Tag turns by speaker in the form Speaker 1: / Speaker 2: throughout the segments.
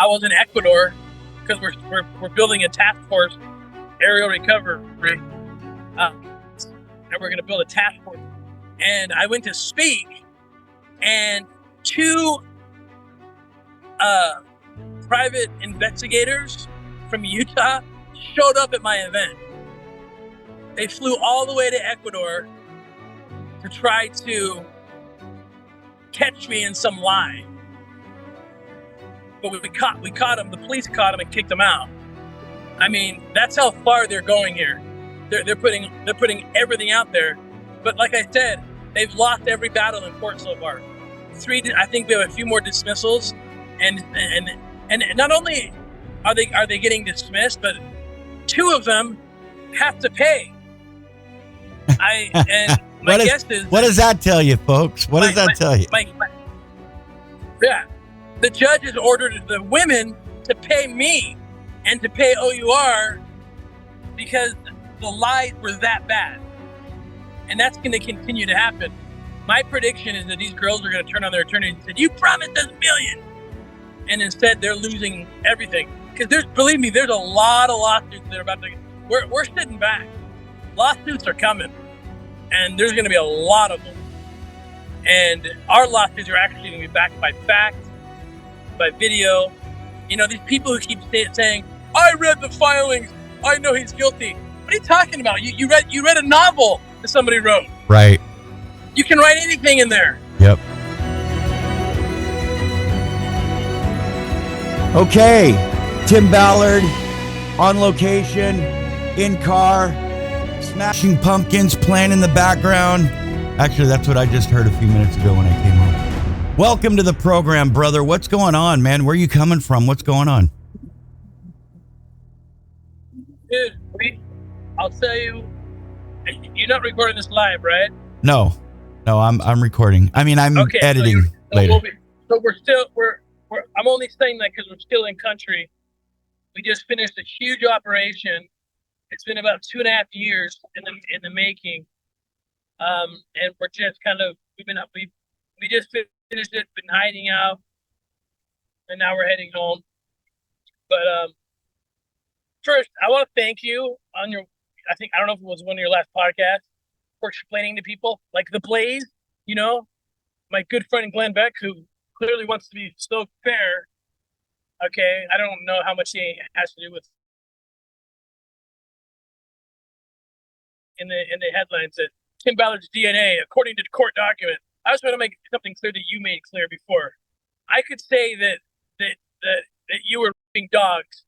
Speaker 1: I was in Ecuador because we're building a task force aerial recovery, and we're going to build a task force. And I went to speak, and two private investigators from Utah showed up at my event. They flew all the way to Ecuador to try to catch me in some lie. But we caught them. The police caught them and kicked them out. I mean, that's how far they're going here. They're putting everything out there. But like I said, they've lost every battle in court so far. I think we have a few more dismissals, and not only are they getting dismissed, but two of them have to pay. My guess is,
Speaker 2: what does that tell you, folks? What does that tell you?
Speaker 1: Yeah, the judge has ordered the women to pay me and to pay OUR because the lies were that bad, and that's going to continue to happen. My prediction is that these girls are going to turn on their attorneys and say, "You promised us millions," and instead they're losing everything. Because believe me, there's a lot of lawsuits that are about to. We're sitting back. Lawsuits are coming, and there's going to be a lot of them. And our lawsuits are actually going to be backed by facts, by video. You know, these people who keep saying, "I read the filings. I know he's guilty." What are you talking about? You read a novel that somebody wrote.
Speaker 2: Right.
Speaker 1: You can write anything in there.
Speaker 2: Yep. Okay, Tim Ballard on location, in car, smashing pumpkins, playing in the background. Actually, that's what I just heard a few minutes ago when I came home. Welcome to the program, brother. What's going on, man? Where are you coming from? What's going on?
Speaker 1: Dude, I'll tell you, you're not recording this live, right?
Speaker 2: No, I'm recording. I mean, I'm editing later.
Speaker 1: I'm only saying that because we're still in country. We just finished a huge operation. It's been about 2.5 years in the making, and we're just we just finished it, been hiding out, and now we're heading home. But first, I want to thank you on your. I don't know if it was one of your last podcasts, for explaining to people like the Blaze. You know, my good friend Glenn Beck, who clearly wants to be so fair. Okay, I don't know how much he has to do with. In the headlines that Tim Ballard's DNA, according to court document. I just want to make something clear that you made clear before. I could say that you were raping dogs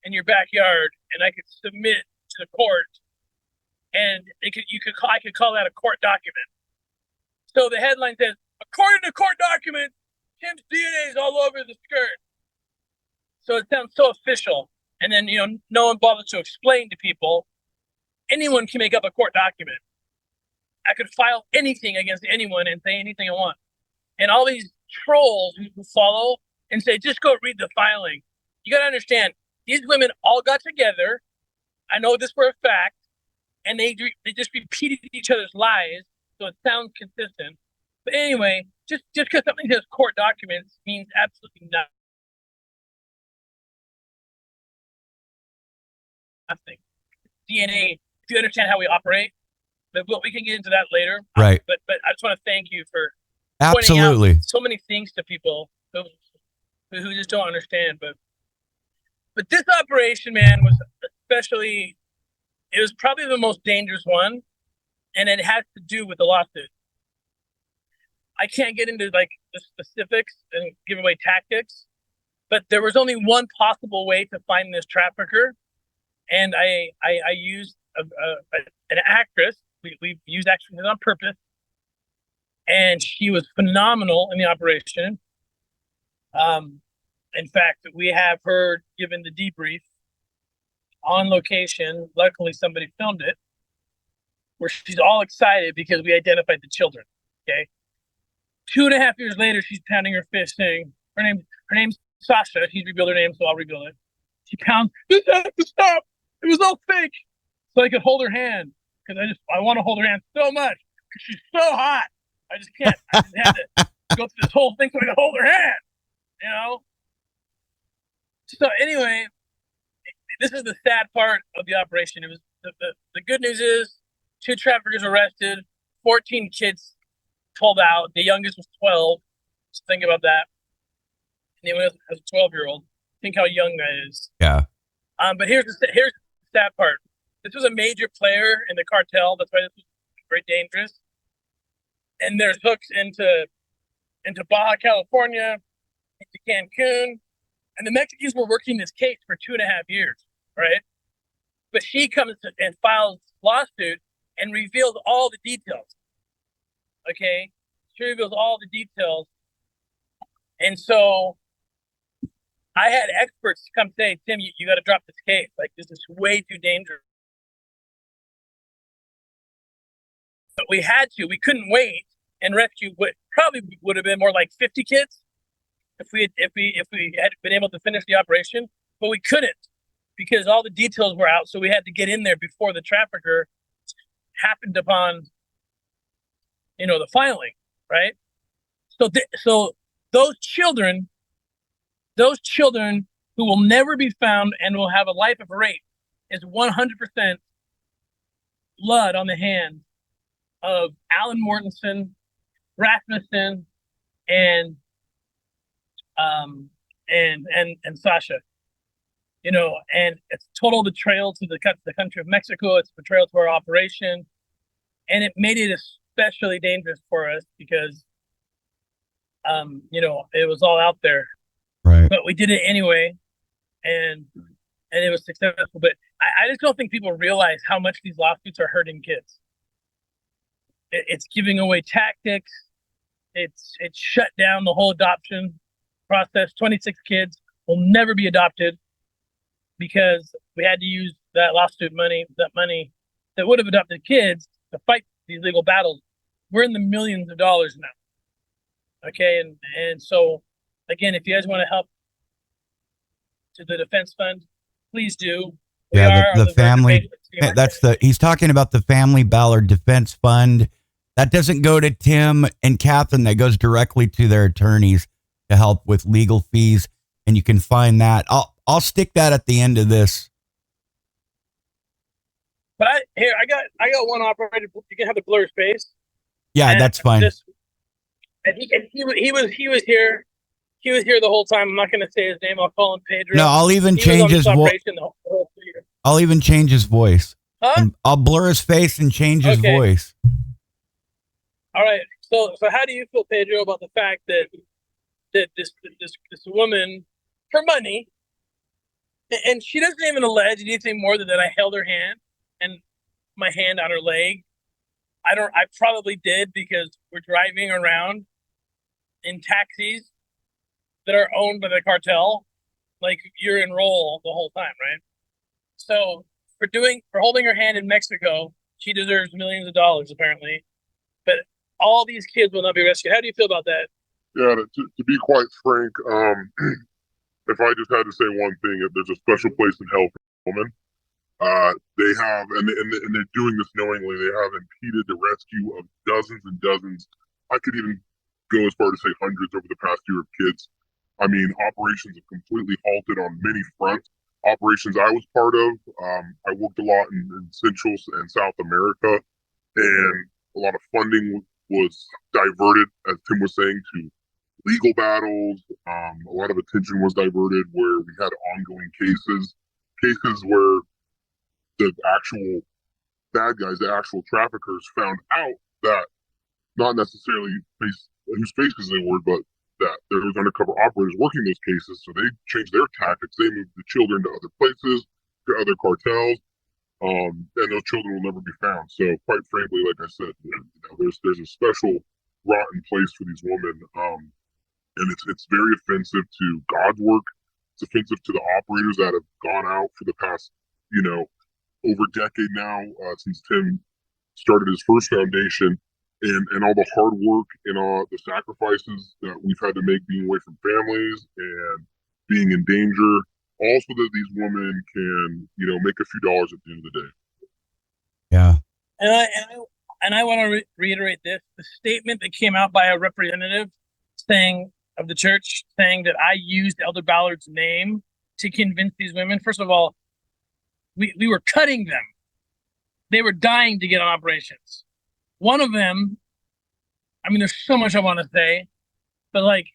Speaker 1: in your backyard, and I could submit to the court, and I could call that a court document. So the headline says, according to court documents, Tim's DNA is all over the skirt. So it sounds so official, and then no one bothers to explain to people. Anyone can make up a court document. I could file anything against anyone and say anything I want. And all these trolls who follow and say, just go read the filing. You got to understand, these women all got together. I know this for a fact. And they just repeated each other's lies. So it sounds consistent. But anyway, just because something says court documents means absolutely nothing. DNA, if you understand how we operate, but we can get into that later.
Speaker 2: Right.
Speaker 1: But I just want to thank you for
Speaker 2: absolutely
Speaker 1: pointing out so many things to people who just don't understand. But this operation, man, was especially, it was probably the most dangerous one, and it has to do with the lawsuit. I can't get into like the specifics and give away tactics, but there was only one possible way to find this trafficker, and I used an actress. We used actresses on purpose, and she was phenomenal in the operation. In fact, we have her given the debrief on location. Luckily, somebody filmed it, where she's all excited because we identified the children. Okay, 2.5 years later, she's pounding her fist, saying her name's Sasha. She's revealed her name, so I'll reveal it. She pounds. This has to stop. It was all fake. So I could hold her hand, because I want to hold her hand so much because she's so hot. I just can't. I just had to go through this whole thing so I could hold her hand. So anyway, this is the sad part of the operation. It was the good news is 2 traffickers arrested, 14 kids pulled out. The youngest was 12. Just think about that. And the other has a 12-year-old. Think how young that is.
Speaker 2: Yeah.
Speaker 1: But here's the sad part. This was a major player in the cartel. That's why this was very dangerous. And there's hooks into Baja California, into Cancun. And the Mexicans were working this case for 2.5 years, right? But she comes and files lawsuit and reveals all the details. Okay? She reveals all the details. And so I had experts come say, Tim, you got to drop this case. Like, this is way too dangerous. But we had to. We couldn't wait and rescue what probably would have been more like 50 kids if we had been able to finish the operation. But we couldn't because all the details were out. So we had to get in there before the trafficker happened upon, the filing, right? So those children who will never be found and will have a life of rape is 100% blood on the hands of Alan Mortensen, Rasmussen, and Sasha. And it's total betrayal to the country of Mexico. It's betrayal to our operation, and it made it especially dangerous for us because, it was all out there.
Speaker 2: Right.
Speaker 1: But we did it anyway, and it was successful. But I just don't think people realize how much these lawsuits are hurting kids. It's giving away tactics. It's shut down the whole adoption process. 26 kids will never be adopted because we had to use that lawsuit money, that would have adopted kids to fight these legal battles. We're in the millions of dollars now. Okay, and so again, if you guys want to help to the defense fund, please do.
Speaker 2: The family. He's talking about the Family Ballard Defense Fund. That doesn't go to Tim and Catherine. That goes directly to their attorneys to help with legal fees. And you can find that. I'll stick that at the end of this.
Speaker 1: But I got one operator. You can have the blur space.
Speaker 2: Yeah, that's fine.
Speaker 1: He was here. He was here the whole time. I'm not going to say his name. I'll call him Pedro.
Speaker 2: No, I'll even change his voice. I'll even change his voice.
Speaker 1: Huh?
Speaker 2: I'll blur his face and change his voice.
Speaker 1: All right. So how do you feel, Pedro, about the fact that this woman, for money, and she doesn't even allege anything more than that I held her hand and my hand on her leg. I probably did because we're driving around in taxis that are owned by the cartel. Like, you're in roll the whole time, right? So for holding her hand in Mexico, she deserves millions of dollars apparently. But all these kids will not be rescued. How do you feel about that?
Speaker 3: Yeah, to be quite frank, if I just had to say one thing, there's a special place in hell for women. They have, and they're doing this knowingly. They have impeded the rescue of dozens and dozens. I could even go as far to say hundreds over the past year of kids. I mean, operations have completely halted on many fronts. Operations I was part of, I worked a lot in Central and South America, and a lot of funding was diverted, as Tim was saying, to legal battles. A lot of attention was diverted where we had ongoing cases where the actual bad guys, the actual traffickers, found out that not necessarily whose faces they were, but that there was undercover operators working those cases. So they changed their tactics. They moved the children to other places, to other cartels, and those children will never be found. So quite frankly, like I said, there's a special rotten place for these women, and it's very offensive to God's work. It's offensive to the operators that have gone out for the past, over a decade now, since Tim started his first foundation, and all the hard work and all the sacrifices that we've had to make being away from families and being in danger, all so that these women can, make a few dollars at the end of the day.
Speaker 2: Yeah.
Speaker 1: And I want to reiterate this: the statement that came out by a representative of the church saying that I used Elder Ballard's name to convince these women. First of all, we were cutting them. They were dying to get on operations. One of them, I mean, there's so much I want to say, but like,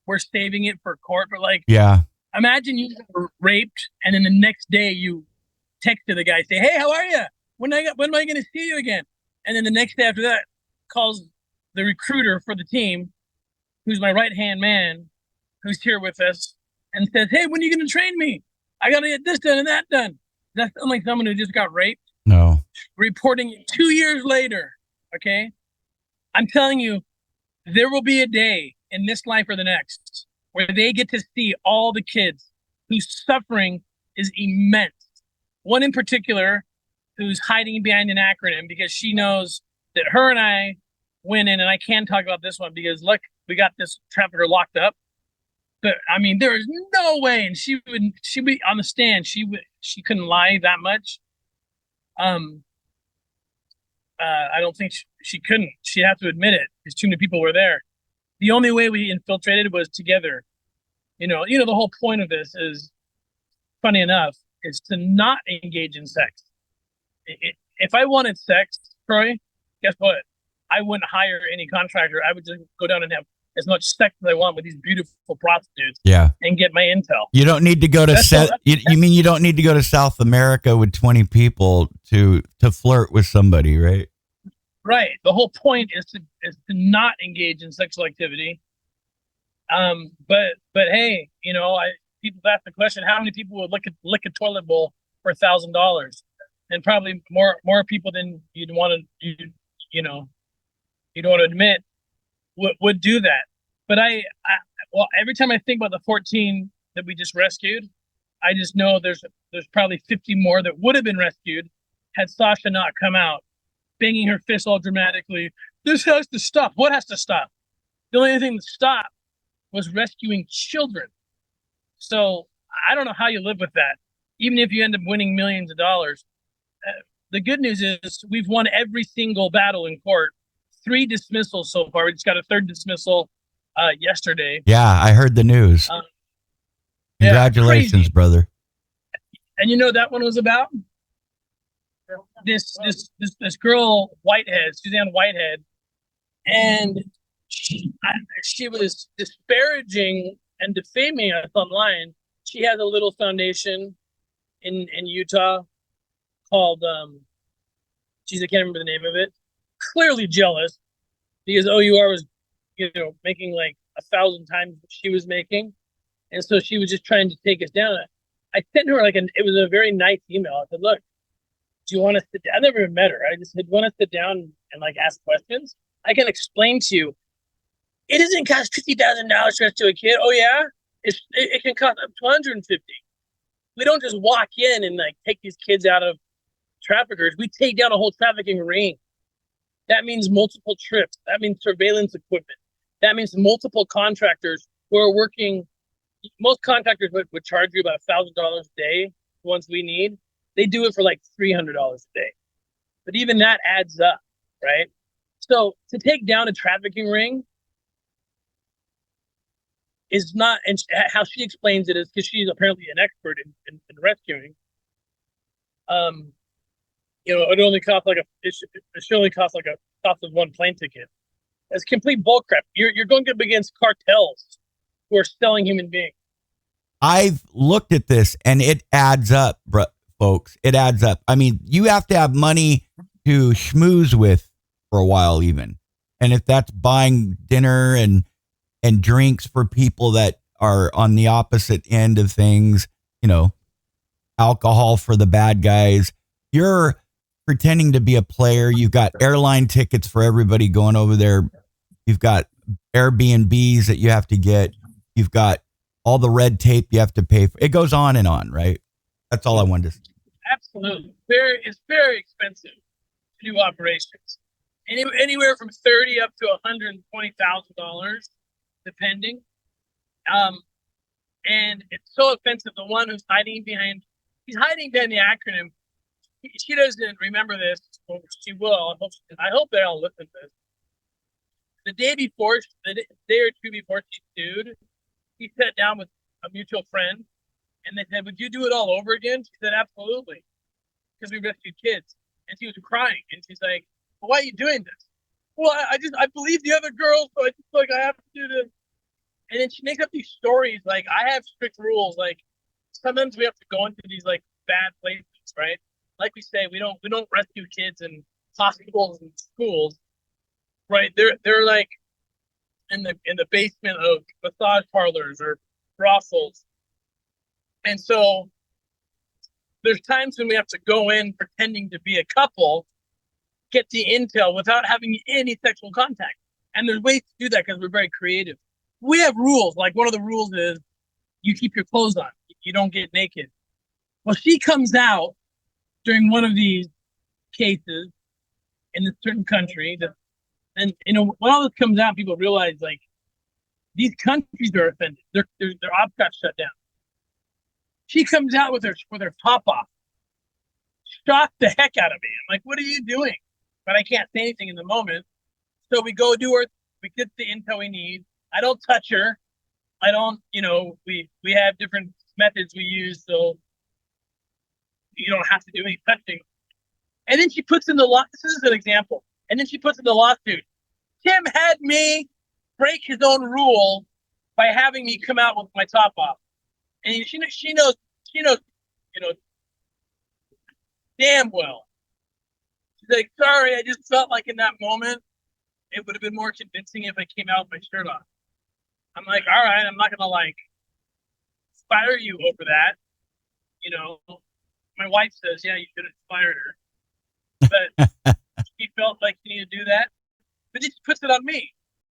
Speaker 1: we're saving it for court. But like,
Speaker 2: Yeah.
Speaker 1: imagine you were raped, and then the next day you text to the guy, say, "Hey, how are you? When am I going to see you again?" And then the next day after that, calls the recruiter for the team, who's my right-hand man, who's here with us, and says, "Hey, when are you going to train me? I got to get this done and that done." That's like someone who just got raped.
Speaker 2: No.
Speaker 1: Reporting it 2 years later. Okay, I'm telling you, there will be a day in this life or the next where they get to see all the kids whose suffering is immense. One in particular who's hiding behind an acronym because she knows that her and I went in, and I can talk about this one because look, we got this trafficker locked up. But I mean, there is no way, and she'd be on the stand. She couldn't lie that much. I don't think she couldn't. She'd have to admit it because too many people were there. The only way we infiltrated was together. You know, the whole point of this is, funny enough, is to not engage in sex. If I wanted sex, Troy, guess what? I wouldn't hire any contractor. I would just go down and have as much sex as I want with these beautiful prostitutes.
Speaker 2: Yeah.
Speaker 1: And get my intel.
Speaker 2: You don't need to go to you mean you don't need to go to South America with 20 people to flirt with somebody, right?
Speaker 1: Right. The whole point is to not engage in sexual activity. But hey, people ask the question: how many people would lick a toilet bowl for $1,000? And probably more people than you'd want to admit would do that. But well, every time I think about the 14 that we just rescued, I just know there's probably 50 more that would have been rescued had Sasha not come out, banging her fist all dramatically. This has to stop. What has to stop? The only thing that stopped was rescuing children. So I don't know how you live with that, even if you end up winning millions of dollars. The good news is we've won every single battle in court. 3 dismissals so far. We just got a 3rd dismissal yesterday.
Speaker 2: Yeah, I heard the news. Congratulations, brother.
Speaker 1: And you know that one was about this girl, Whitehead, Suzanne Whitehead, and she was disparaging and defaming us online. She has a little foundation in Utah called I can't remember the name of it. Clearly jealous because OUR was making like 1,000 times what she was making, and so she was just trying to take us down. I sent her it was a very nice email. I said, "Look, do you want to sit down?" I never even met her. I just said, "Want to sit down and ask questions? I can explain to you. It doesn't cost $50,000 to rescue a kid. Oh yeah, it can cost up to $150. We don't just walk in and take these kids out of traffickers. We take down a whole trafficking ring. That means multiple trips. That means surveillance equipment. That means multiple contractors who are working. Most contractors would charge you about $1,000 a day. The ones we need, they do it for like $300 a day. But even that adds up, right? So to take down a trafficking ring is not, and how she explains it is because she's apparently an expert in rescuing. It only costs it should only cost a cost of one plane ticket. That's complete bullcrap. You're going up against cartels who are selling human beings.
Speaker 2: I've looked at this and it adds up, folks. It adds up. I mean, you have to have money to schmooze with for a while, even. And if that's buying dinner and drinks for people that are on the opposite end of things, alcohol for the bad guys, you're pretending to be a player. You've got airline tickets for everybody going over there. You've got Airbnbs that you have to get. You've got all the red tape you have to pay for. It goes on and on, right? That's all I wanted to say.
Speaker 1: Absolutely. It's very expensive to do operations. Anywhere from $30,000 up to $120,000, depending. And it's so offensive. The one who's hiding behind the acronym. She doesn't remember this. Well, she will. I hope they all listen to this. The day or two before she sued, he sat down with a mutual friend And they said, would you do it all over again? She said, absolutely. Because we rescued kids. And she was crying. And she's like, well, why are you doing this? Well, I believe the other girls, so I just like, I have to do this. And then she makes up these stories. Like, I have strict rules. Like, sometimes we have to go into these like bad places, right? Like we say, we don't rescue kids in hospitals and schools, right? They're like in the basement of massage parlors or brothels. And so there's times when we have to go in pretending to be a couple, get the intel without having any sexual contact. And there's ways to do that because we're very creative. We have rules. Like one of the rules is you keep your clothes on. You don't get naked. Well, she comes out during one of these cases in a certain country that, and when all this comes out, people realize like these countries are offended. Their ops got shut down. She comes out with her top off, shocked the heck out of me. I'm like, what are you doing? But I can't say anything in the moment. So we go do her. We get the intel we need. I don't touch her. I don't, we have different methods we use, so you don't have to do any touching. And then she puts in the law. This is an example. And then she puts in the lawsuit. Tim had me break his own rule by having me come out with my top off. And she knows, damn well. She's like, sorry, I just felt like in that moment, it would have been more convincing if I came out with my shirt off. I'm like, all right, I'm not gonna like fire you over that. My wife says, yeah, you should have fired her, but she felt like she needed to do that. But then she puts it on me.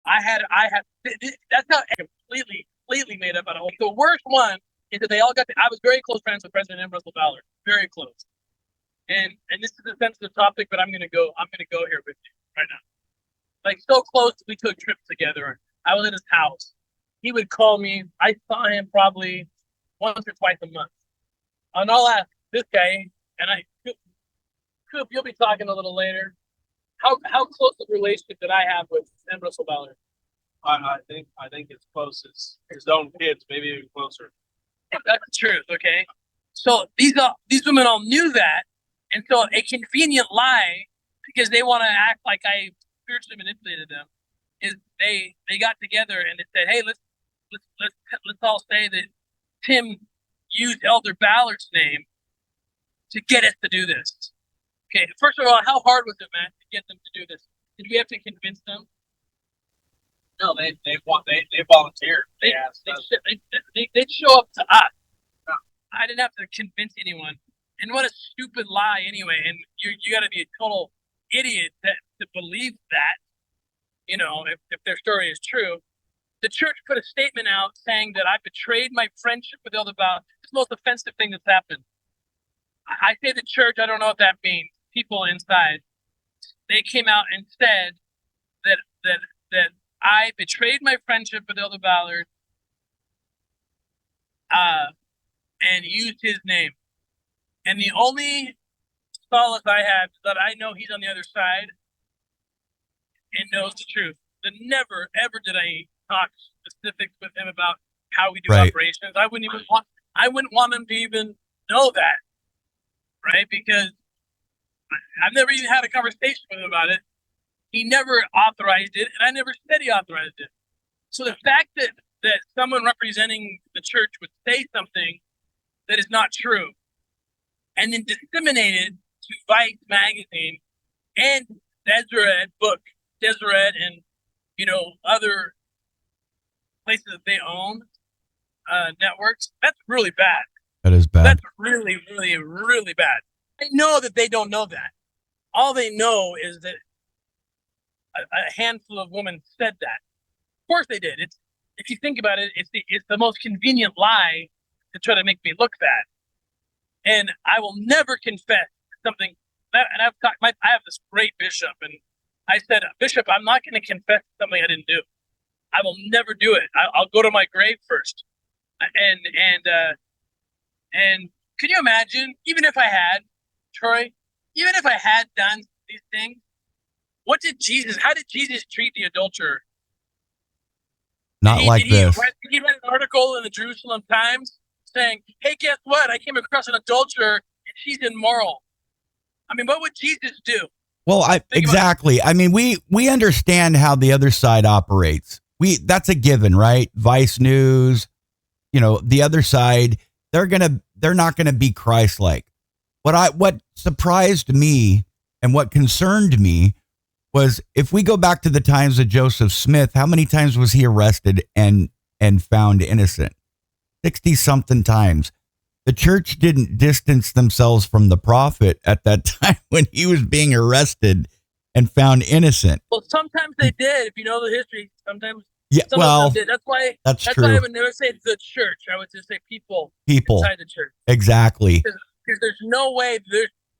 Speaker 1: That's not completely made up out of. The worst one is that they all got. I was very close friends with President M. Russell Ballard, very close. And this is a sensitive topic, but I'm gonna go here with you right now. Like so close, we took trips together. I was at his house. He would call me. I saw him probably once or twice a month. And I'll ask this guy, and Coop, you'll be talking a little later. How close of a relationship did I have with M. Russell Ballard?
Speaker 4: I think as close as his own kids, maybe even closer.
Speaker 1: That's the truth, okay? So these women all knew that, and so a convenient lie, because they want to act like I spiritually manipulated them, is they got together and they said, hey, let's all say that Tim used Elder Ballard's name to get us to do this. Okay, first of all, how hard was it, Matt, to get them to do this? Did we have to convince them?
Speaker 4: No, they volunteered.
Speaker 1: They'd show up to us. No, I didn't have to convince anyone. And what a stupid lie, anyway. And you got to be a total idiot to believe that. If their story is true. The church put a statement out saying that I betrayed my friendship with Elder Ballard. It's the most offensive thing that's happened. I say the church, I don't know what that means. People inside, they came out and said that I betrayed my friendship with Elder Ballard and used his name. And the only solace I have is that I know he's on the other side and knows the truth. That never, ever did I talk specifics with him about how we do operations. I wouldn't want him to even know that, right? Because I've never even had a conversation with him about it. He never authorized it, and I never said he authorized it. So the fact that someone representing the church would say something that is not true, and then disseminate it to Vice magazine and Deseret book, Deseret and other places that they own, networks, that's really bad.
Speaker 2: That is bad.
Speaker 1: That's really, really, really bad. I know that they don't know that. All they know is that a handful of women said that. Of course they did. If you think about it, it's the most convenient lie to try to make me look bad. And I will never confess something. And I have this great bishop, and I said, Bishop, I'm not going to confess something I didn't do. I will never do it. I'll go to my grave first. And can you imagine, even if I had, Troy, even if I had done these things, how did Jesus treat the adulterer?
Speaker 2: Not like this.
Speaker 1: Did he write an article in the Jerusalem Times saying, "Hey, guess what? I came across an adulterer and she's immoral." I mean, what would Jesus do?
Speaker 2: Well, exactly. I mean, we understand how the other side operates. That's a given, right? Vice News, the other side, they're not gonna be Christ-like. What surprised me and what concerned me was, if we go back to the times of Joseph Smith, how many times was he arrested and found innocent? 60-something times. The church didn't distance themselves from the prophet at that time when he was being arrested and found innocent.
Speaker 1: Well, sometimes they did. If you know the history, sometimes.
Speaker 2: Yeah,
Speaker 1: some
Speaker 2: well,
Speaker 1: of them did. That's
Speaker 2: true.
Speaker 1: why I would never say the church. I would just say people inside the church.
Speaker 2: Exactly.
Speaker 1: Because there's no way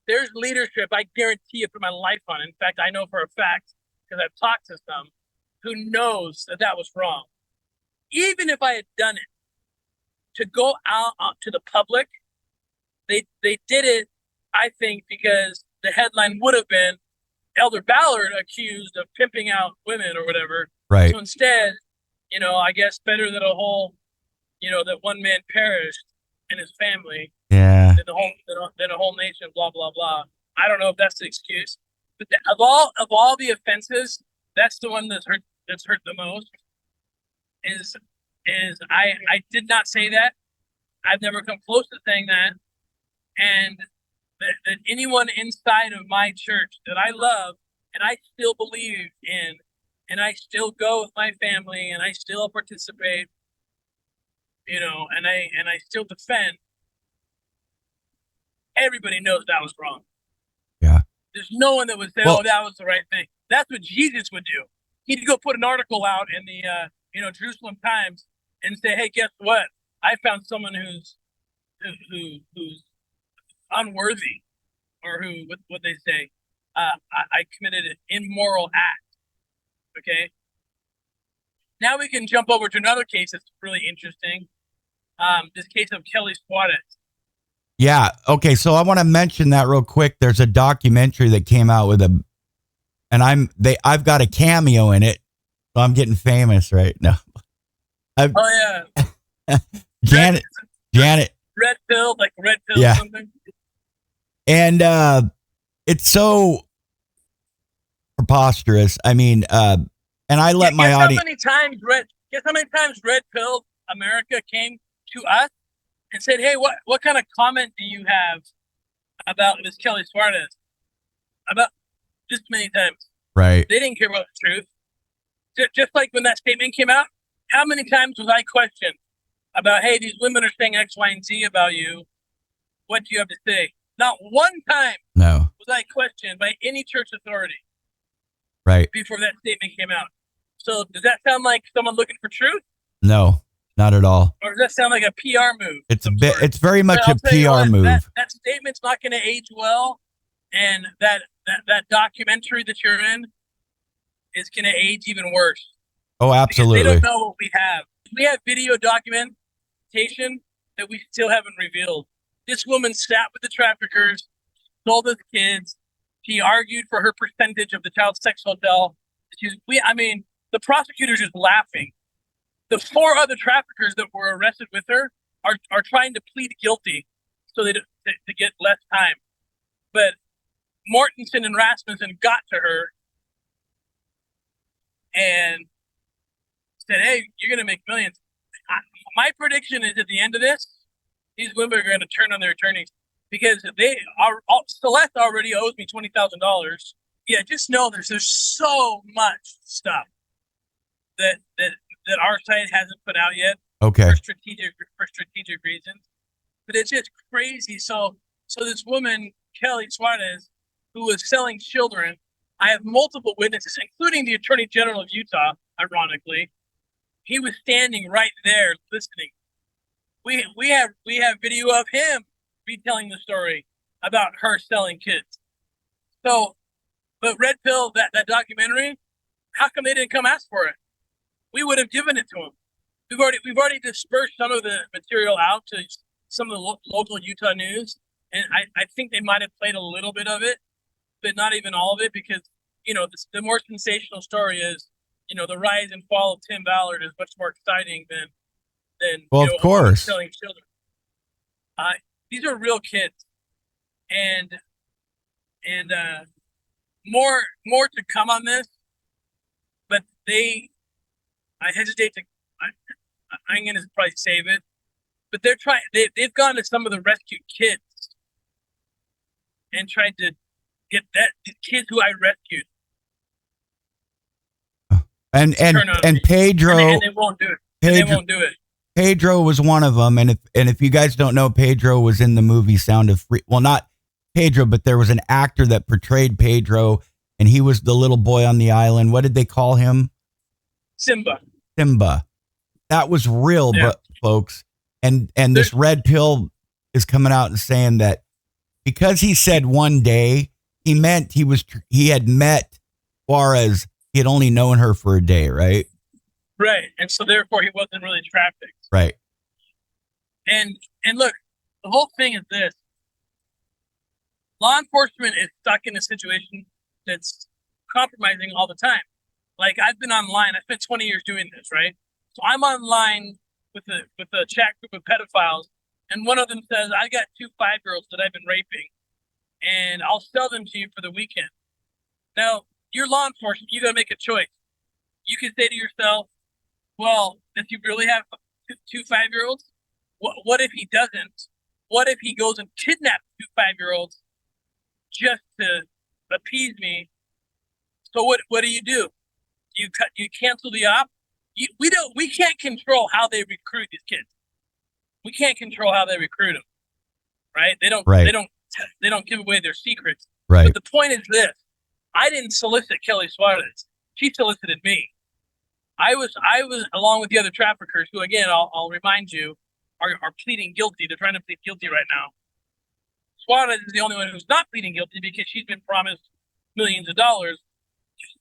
Speaker 1: there's leadership. I guarantee you, put my life on it. In fact, I know for a fact, because I've talked to some, who knows that was wrong. Even if I had done it, to go out to the public, they did it, I think, because the headline would have been Elder Ballard accused of pimping out women or whatever.
Speaker 2: Right.
Speaker 1: So instead, I guess better that that one man perished and his family.
Speaker 2: Yeah.
Speaker 1: Than a whole nation. Blah blah blah. I don't know if that's the excuse, but of all the offenses, that's the one that's hurt the most. I did not say that. I've never come close to saying that, and that anyone inside of my church that I love and I still believe in, and I still go with my family, and I still participate, and I still defend. Everybody knows that was wrong.
Speaker 2: Yeah.
Speaker 1: There's no one that would say, "Oh, that was the right thing." That's what Jesus would do. He'd go put an article out in the Jerusalem Times and say, "Hey, guess what? I found someone who's unworthy, or who what they say, I committed an immoral act." Okay. Now we can jump over to another case that's really interesting. This case of Kelly Suarez.
Speaker 2: Yeah. Okay. So I want to mention that real quick. There's a documentary that came out with I've got a cameo in it, so I'm getting famous right now.
Speaker 1: Oh yeah.
Speaker 2: Janet.
Speaker 1: Red pill, like red pill or something.
Speaker 2: And it's so preposterous. I mean, and I let my audience.
Speaker 1: Guess how many times Red Pill America came to us and said, "Hey, what kind of comment do you have about this Kelly Suarez?" About this many times.
Speaker 2: Right.
Speaker 1: They didn't care about the truth. Just like when that statement came out, how many times was I questioned about, "Hey, these women are saying X, Y, and Z about you. What do you have to say?" Not one time was I questioned by any church authority.
Speaker 2: Right.
Speaker 1: Before that statement came out. So does that sound like someone looking for truth?
Speaker 2: No, not at all.
Speaker 1: Or does that sound like a PR move?
Speaker 2: It's very much a PR move.
Speaker 1: That statement's not going to age well, and that documentary that you're in is going to age even worse.
Speaker 2: Oh, absolutely.
Speaker 1: Because they don't know what we have. We have video documentation that we still haven't revealed. This woman sat with the traffickers, sold his kids. She argued for her percentage of the child sex hotel. The prosecutor's just laughing. The 4 other traffickers that were arrested with her are trying to plead guilty so to get less time. But Mortensen and Rasmussen got to her and said, "Hey, you're going to make millions." My prediction is at the end of this, these women are going to turn on their attorneys, because Celeste already owes me $20,000. Yeah, just know there's so much stuff that our site hasn't put out yet.
Speaker 2: Okay.
Speaker 1: For strategic reasons, but it's just crazy. So this woman, Kelly Suarez, who was selling children, I have multiple witnesses, including the Attorney General of Utah. Ironically, he was standing right there listening. We have video of him retelling the story about her selling kids. So, but Red Pill, that documentary, how come they didn't come ask for it? We would have given it to them. We've already dispersed some of the material out to some of the local Utah news, and I think they might have played a little bit of it, but not even all of it, because the more sensational story is the rise and fall of Tim Ballard is much more exciting than
Speaker 2: of course,
Speaker 1: selling children. These are real kids, and more to come on this. But I hesitate to. I'm gonna probably save it. But they're trying. They've gone to some of the rescued kids and tried to get the kids who I rescued.
Speaker 2: And Pedro,
Speaker 1: and they won't do it. They won't do it.
Speaker 2: Pedro was one of them, and if you guys don't know, Pedro was in the movie Sound of Freedom. Well, not Pedro, but there was an actor that portrayed Pedro, and he was the little boy on the island. What did they call him?
Speaker 1: Simba.
Speaker 2: That was real, but folks, and this red pill is coming out and saying that because he said one day, he meant he had met Juarez. He had only known her for a day, right?
Speaker 1: Right, and so therefore he wasn't really trafficked.
Speaker 2: Right.
Speaker 1: And look, the whole thing is this: law enforcement is stuck in a situation that's compromising all the time. Like, I've been online. I spent 20 years doing this, right? So I'm online with a chat group of pedophiles, and one of them says, "I got 2 5-year-olds that I've been raping, and I'll sell them to you for the weekend." Now, you're law enforcement. You got to make a choice. You can say to yourself, well, does he really have 2 5-year-olds? What if he doesn't? What if he goes and kidnaps 2 5-year-olds just to appease me? So what do? You cancel the op? We can't control how they recruit these kids. We can't control how they recruit them, right? They don't give away their secrets.
Speaker 2: Right.
Speaker 1: But the point is this: I didn't solicit Kelly Suarez. She solicited me. I was along with the other traffickers who, again, I'll remind you, are pleading guilty. They're trying to plead guilty right now. Suarez is the only one who's not pleading guilty because she's been promised millions of dollars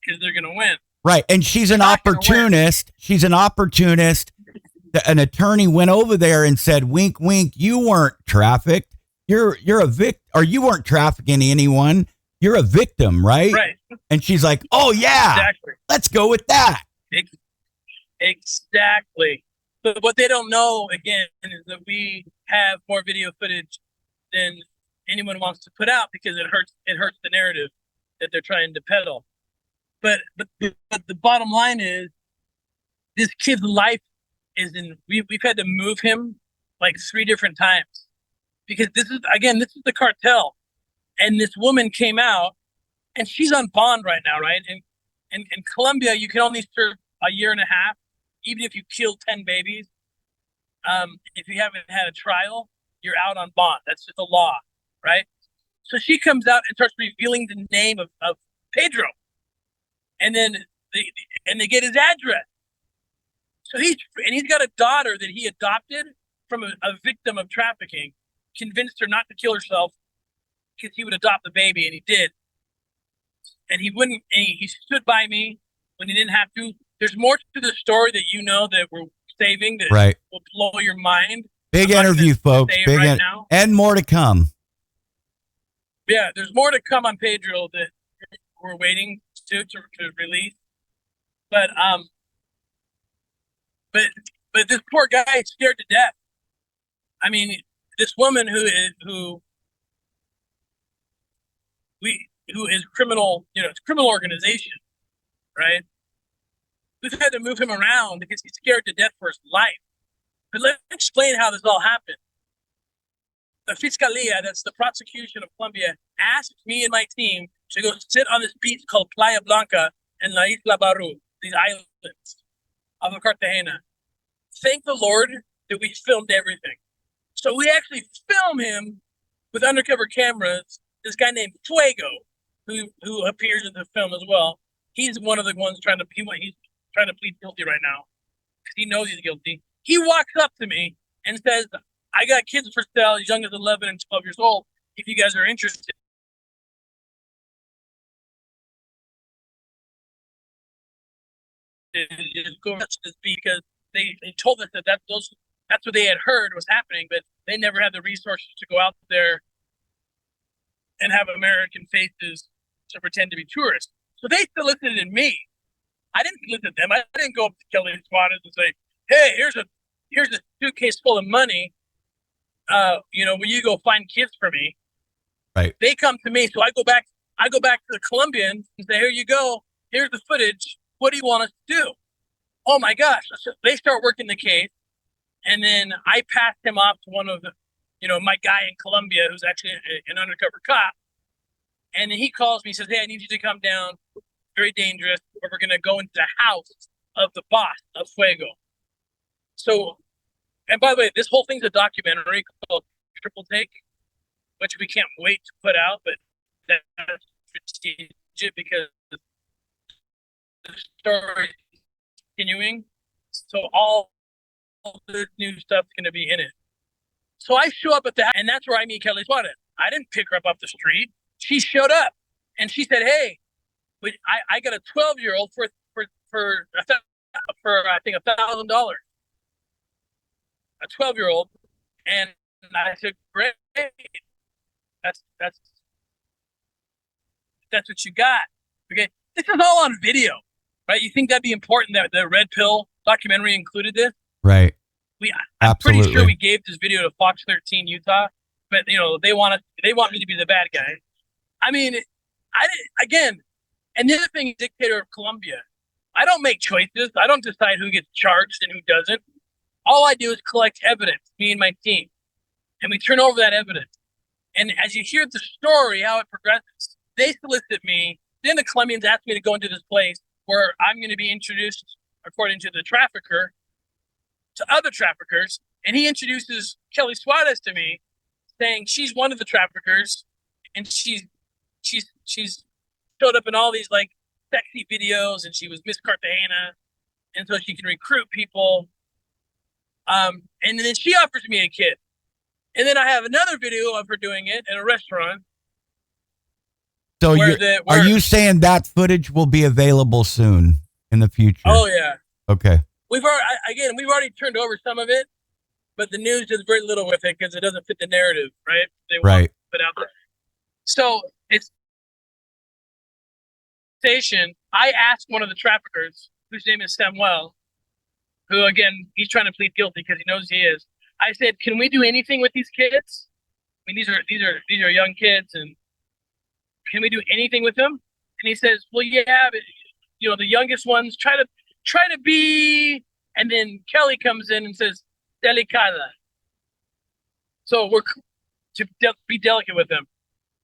Speaker 1: because they're going to win.
Speaker 2: Right, and she's an opportunist. She's an opportunist. An attorney went over there and said, "Wink, wink. You weren't trafficked. You're a victim, or you weren't trafficking anyone. You're a victim, right?"
Speaker 1: Right.
Speaker 2: And she's like, "Oh yeah,
Speaker 1: exactly.
Speaker 2: Let's go with that."
Speaker 1: Exactly. But what they don't know, again, is that we have more video footage than anyone wants to put out because it hurts the narrative that they're trying to peddle. But the bottom line is, this kid's life is in. We've had to move him like 3 different times because this is the cartel, and this woman came out, and she's on bond right now, right? And in Colombia, you can only serve a year and a half, even if you kill 10 babies. If you haven't had a trial, you're out on bond. That's just the law, right? So she comes out and starts revealing the name of Pedro, and then they get his address. So he's got a daughter that he adopted from a victim of trafficking, convinced her not to kill herself because he would adopt the baby, and he did. And he wouldn't. And he stood by me when he didn't have to. There's more to the story that that we're saving that will blow your mind.
Speaker 2: Big interview, folks. Big and more to come.
Speaker 1: Yeah, there's more to come on Pedro that we're waiting to release. But this poor guy is scared to death. I mean, this woman who is criminal, it's a criminal organization, right? We've had to move him around because he's scared to death for his life. But let's explain how this all happened. The Fiscalia, that's the prosecution of Colombia, asked me and my team to go sit on this beach called Playa Blanca and La Isla Barú, these islands of Cartagena. Thank the Lord that we filmed everything. So we actually film him with undercover cameras. This guy named Fuego, who appears in the film as well. He's one of the ones trying to plead guilty right now because he knows he's guilty. He walks up to me and says, "I got kids for sale as young as 11 and 12 years old. If you guys are interested." Just go watch this because they told us that's what they had heard was happening, but they never had the resources to go out there and have American faces to pretend to be tourists. So they solicited me. I didn't solicit them. I didn't go up to Kelly Suarez and say, "Hey, here's a suitcase full of money. will you go find kids for me?
Speaker 2: Right.
Speaker 1: They come to me, so I go back to the Colombians and say, here you go. Here's the footage. What do you want us to do? Oh my gosh. So they start working the case. And then I passed him off to one of the, my guy in Colombia who's actually an undercover cop. And then he calls me and says, hey, I need you to come down. Very dangerous. We're going to go into the house of the boss of Fuego. So, and by the way, this whole thing's a documentary called Triple Take, which we can't wait to put out, but that's strategic because the story is continuing. So all the new stuff's going to be in it. So I show up at the house, and that's where I meet Kelly Suarez. I didn't pick her up off the street. She showed up, and she said, hey, I got a 12-year-old for I think $1,000. A 12-year-old, and I said, great. That's what you got. Okay, this is all on video, right? You think that'd be important that the Red Pill documentary included this?
Speaker 2: Right.
Speaker 1: I'm pretty sure we gave this video to Fox 13 Utah, but they want me to be the bad guy. I mean, again, and the other thing, dictator of Colombia. I don't make choices. I don't decide who gets charged and who doesn't. All I do is collect evidence, me and my team, and we turn over that evidence. And as you hear the story, how it progresses, they solicit me. Then the Colombians ask me to go into this place where I'm going to be introduced, according to the trafficker, to other traffickers. And he introduces Kelly Suarez to me, saying she's one of the traffickers, and she's showed up in all these like sexy videos, and she was Miss Cartagena, and so she can recruit people. And then she offers me a kid. And then I have another video of her doing it at a restaurant.
Speaker 2: So are you saying that footage will be available soon in the future?
Speaker 1: Oh yeah.
Speaker 2: Okay.
Speaker 1: We've already turned over some of it, but the news does very little with it because it doesn't fit the narrative, right? They want to put out there. So it's station. I asked one of the traffickers, whose name is Samuel, who again, he's trying to plead guilty because he knows he is. I said, can we do anything with these kids? I mean, these are young kids, and can we do anything with them? And he says, well, yeah, but the youngest ones try to be, and then Kelly comes in and says, delicada. So we're to be delicate with them.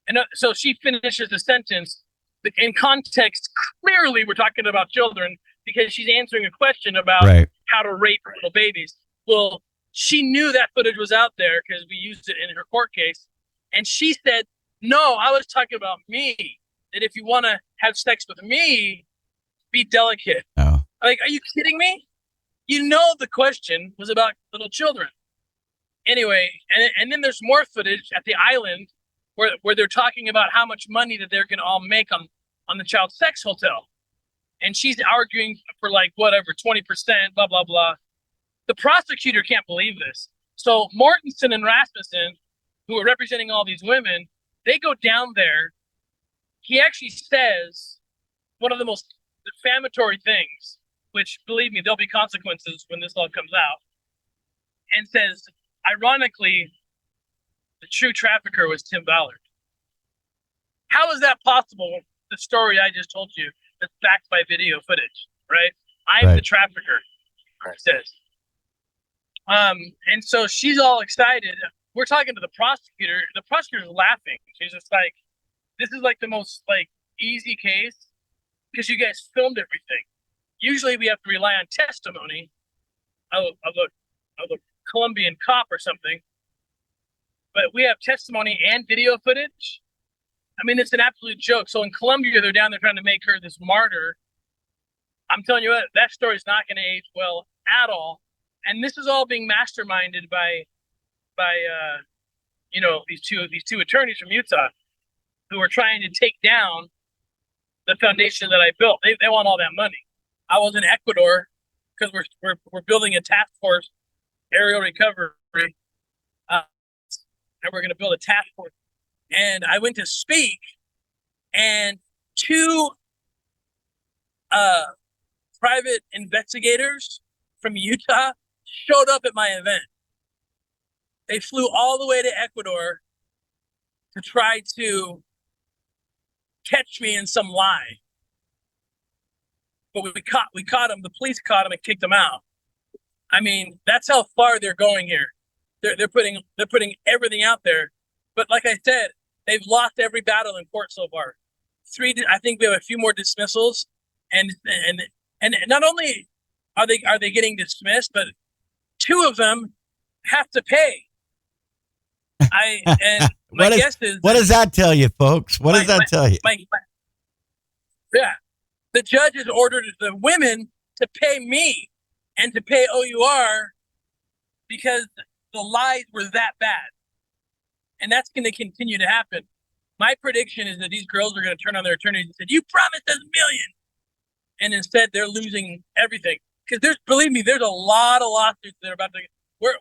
Speaker 1: And so she finishes the sentence, but in context, clearly we're talking about children because she's answering a question about how to rape little babies. Well, she knew that footage was out there because we used it in her court case. And she said, no, I was talking about me. That if you want to have sex with me, be delicate.
Speaker 2: Oh.
Speaker 1: Like, are you kidding me? The question was about little children. Anyway, and then there's more footage at the island where they're talking about how much money that they're going to all make on the child sex hotel. And she's arguing for like whatever, 20%, blah, blah, blah. The prosecutor can't believe this. So Mortensen and Rasmussen, who are representing all these women, they go down there. He actually says one of the most defamatory things, which, believe me, there'll be consequences when this all comes out, and says, ironically, the true trafficker was Tim Ballard. How is that possible? The story I just told you that's backed by video footage, right? I'm the trafficker, it says. And so she's all excited. We're talking to the prosecutor. The prosecutor's laughing. She's just like, this is like the most like easy case because you guys filmed everything. Usually we have to rely on testimony of a Colombian cop or something, but we have testimony and video footage. I mean, it's an absolute joke. So in Colombia, they're down there trying to make her this martyr. I'm telling you what, that story's not going to age well at all. And this is all being masterminded by these two attorneys from Utah who are trying to take down the foundation that I built. They want all that money. I was in Ecuador because we're building a task force, aerial recovery, and we're going to build a task force. And I went to speak, and two private investigators from Utah showed up at my event. They flew all the way to Ecuador to try to catch me in some lie. But we caught him. The police caught him and kicked him out. I mean, that's how far they're going here. They're putting everything out there. But like I said, they've lost every battle in court so far. I think we have a few more dismissals, and not only are they getting dismissed, but 2 of them have to pay.
Speaker 2: What does that tell you, folks? What does that tell you?
Speaker 1: Yeah, the judge has ordered the women to pay me and to pay OUR because the lies were that bad, and that's going to continue to happen. My prediction is that these girls are going to turn on their attorneys and say, "You promised us $1 million," and instead they're losing everything. Because believe me, there's a lot of lawsuits that are about to.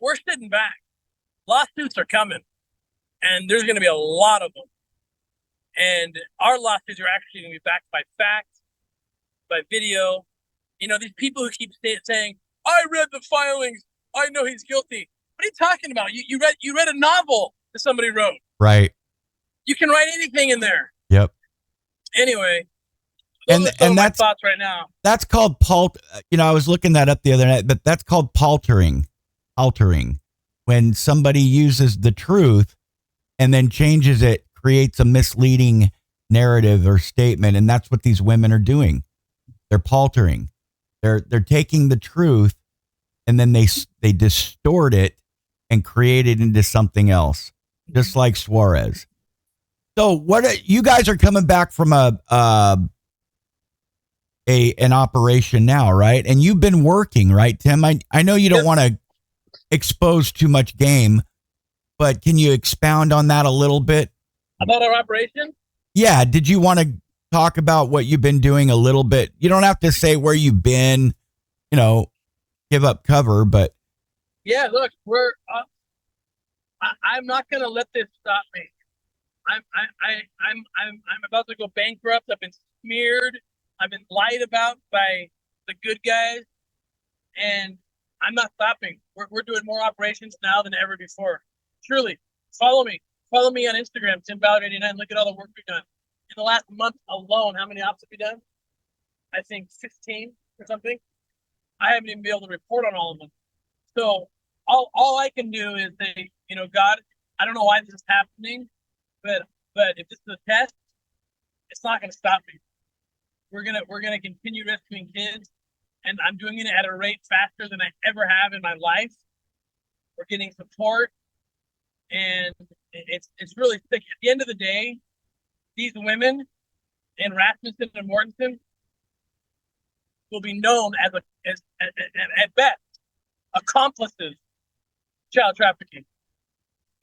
Speaker 1: We're sitting back. Lawsuits are coming, and there's going to be a lot of them. And our lawsuits are actually going to be backed by facts, by video. You know, these people who keep saying, "I read the filings. I know he's guilty." What are you talking about? You read a novel that somebody wrote.
Speaker 2: Right.
Speaker 1: You can write anything in there.
Speaker 2: Yep.
Speaker 1: Anyway,
Speaker 2: and that's
Speaker 1: my thoughts right now.
Speaker 2: That's called I was looking that up the other night, but that's called paltering. Altering, when somebody uses the truth and then changes it, creates a misleading narrative or statement, and that's what these women are doing. They're paltering. They're taking the truth and then they distort it and create it into something else, just like Suarez. So you guys are coming back from an operation now, right? And you've been working, right, Tim? I know you don't want to expose too much game, but can you expound on that a little bit?
Speaker 1: About our operation?
Speaker 2: Yeah. Did you want to talk about what you've been doing a little bit? You don't have to say where you've been, give up cover, but.
Speaker 1: Yeah, look, I'm not going to let this stop me. I'm about to go bankrupt. I've been smeared. I've been lied about by the good guys, and I'm not stopping. We're doing more operations now than ever before. Truly, follow me. Follow me on Instagram, Tim Ballard 89. Look at all the work we've done. In the last month alone, how many ops have we done? I think 15 or something. I haven't even been able to report on all of them. So all I can do is say, God, I don't know why this is happening, but if this is a test, it's not going to stop me. We're gonna continue rescuing kids, and I'm doing it at a rate faster than I ever have in my life. We're getting support, and it's really sick. At the end of the day, these women in Rasmussen and Mortensen will be known as at best accomplices child trafficking.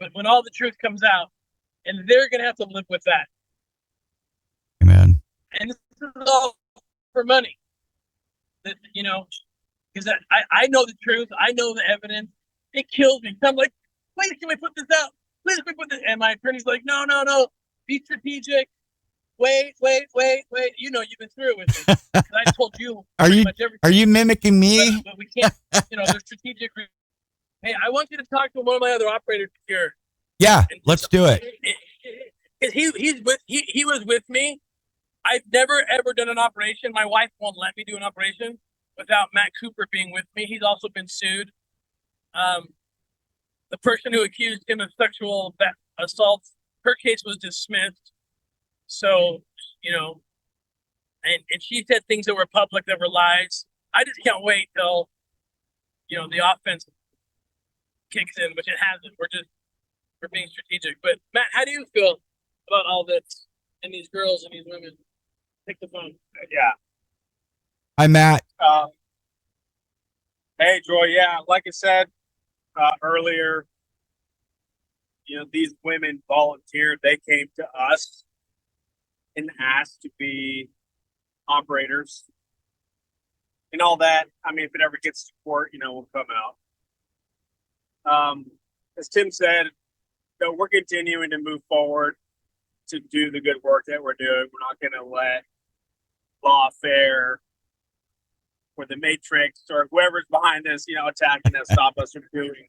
Speaker 1: But when all the truth comes out, and they're gonna have to live with that.
Speaker 2: Amen.
Speaker 1: And this is all for money. That because I know the truth, I know the evidence. It kills me. So I'm like, please, can we put this out? Please, can we put this? And my attorney's like, no. Be strategic. Wait. You've been through it with me. I told you.
Speaker 2: Are you mimicking me?
Speaker 1: But we can't. There's strategic. Hey, I want you to talk to one of my other operators here.
Speaker 2: Yeah, let's do it.
Speaker 1: He was with me. I've never ever done an operation. My wife won't let me do an operation without Matt Cooper being with me. He's also been sued. The person who accused him of sexual assault, her case was dismissed. So, and she said things that were public that were lies. I just can't wait till, the offense kicks in, which it hasn't. We're being strategic. But Matt, how do you feel about all this and these girls and these women? Take the phone.
Speaker 4: Yeah.
Speaker 2: Hi, Matt.
Speaker 4: Hey, Troy. Yeah, like I said earlier, these women volunteered. They came to us and asked to be operators and all that. I mean, if it ever gets to court, we'll come out. As Tim said, we're continuing to move forward to do the good work that we're doing. We're not going to let lawfare or the Matrix or whoever's behind this, attacking us, stop us from doing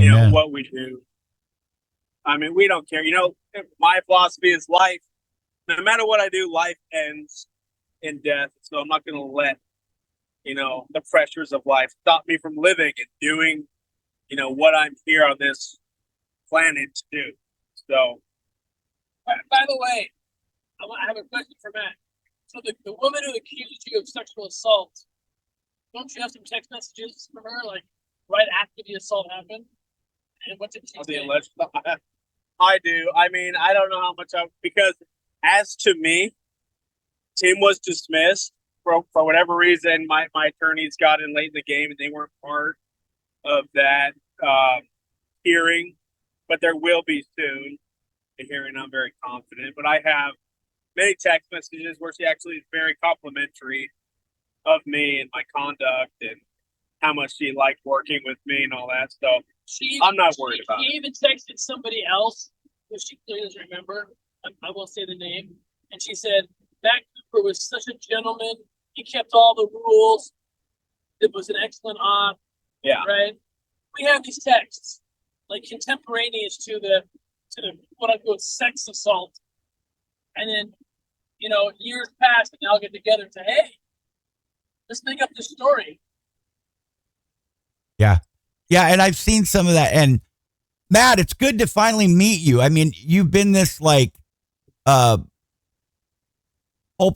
Speaker 4: you know,
Speaker 2: Amen.
Speaker 4: what we do. I mean, we don't care. You know, my philosophy is life. No matter what I do, life ends in death. So I'm not going to let, you know, the pressures of life stop me from living and doing, you know, what I'm here on this planet to do. So,
Speaker 1: By the way, I have a question for Matt. So the woman who accused you of sexual assault, don't you have some text messages from her, like right after the assault happened? And what did she say?
Speaker 4: I do. I mean, I don't know how much because as to me, Tim was dismissed for whatever reason. My attorneys got in late in the game and they weren't part of that hearing, but there will be soon a hearing. I'm very confident. But I have many text messages where she actually is very complimentary of me and my conduct and how much she liked working with me and all that stuff. I'm not worried about it.
Speaker 1: She even texted somebody else, which she clearly doesn't remember. I won't say the name. And she said, Matt Cooper was such a gentleman. He kept all the rules. It was an excellent op.
Speaker 4: Yeah.
Speaker 1: Right? We have these texts, like contemporaneous to the quote unquote sex assault. And then, you know, years pass and they all get together and say, hey, let's make up this story.
Speaker 2: Yeah, and I've seen some of that. And Matt, it's good to finally meet you. I mean, you've been this like Pulp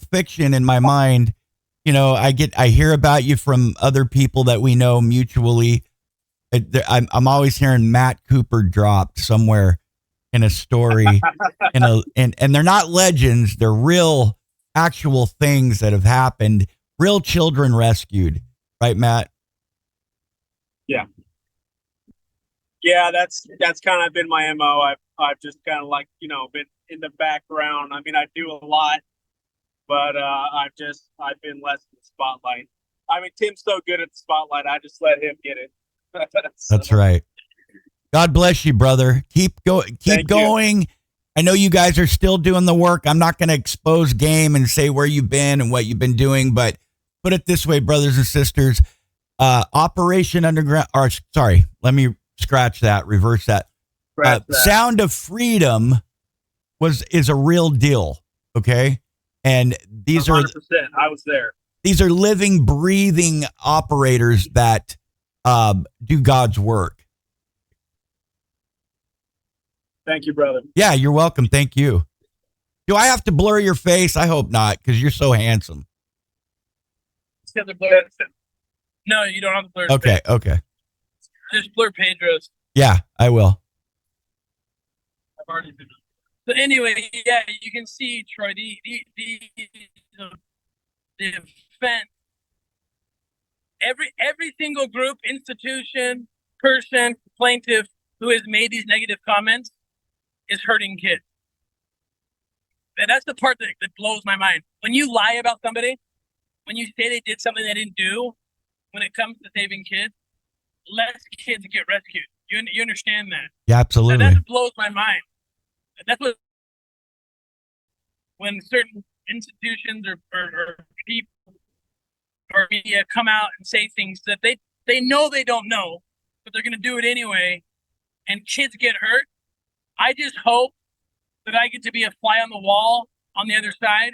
Speaker 2: Fiction in my mind. You know, I hear about you from other people that we know mutually. I'm always hearing Matt Cooper dropped somewhere in a story, and they're not legends. They're real, actual things that have happened. Real children rescued, right, Matt?
Speaker 4: Yeah, that's kind of been my MO. I've just kind of like, you know, been in the background. I mean, I do a lot, but I've been less in the spotlight. I mean, Tim's so good at the spotlight. I just let him get it.
Speaker 2: That's right. God bless you, brother. Keep going. I know you guys are still doing the work. I'm not going to expose game and say where you've been and what you've been doing, but put it this way, brothers and sisters, Operation Underground, or sorry, let me scratch that, reverse that. Sound of Freedom is a real deal. Okay. And these
Speaker 4: 100%, I was there.
Speaker 2: These are living, breathing operators that do God's work.
Speaker 4: Thank you, brother.
Speaker 2: Yeah, you're welcome. Thank you. Do I have to blur your face? I hope not, because you're so handsome.
Speaker 1: No, you don't have to blur.
Speaker 2: Okay.
Speaker 1: Just blur Pedro's.
Speaker 2: Yeah, I will.
Speaker 1: I've already been. So anyway, yeah, you can see, Troy, the defense. Every single group, institution, person, plaintiff who has made these negative comments is hurting kids. And that's the part that blows my mind. When you lie about somebody, when you say they did something they didn't do, when it comes to saving kids, less kids get rescued. You understand that?
Speaker 2: Yeah, absolutely.
Speaker 1: That blows my mind. That's what, when certain institutions or people or media come out and say things that they know they don't know, but they're going to do it anyway, and kids get hurt. I just hope that I get to be a fly on the wall on the other side,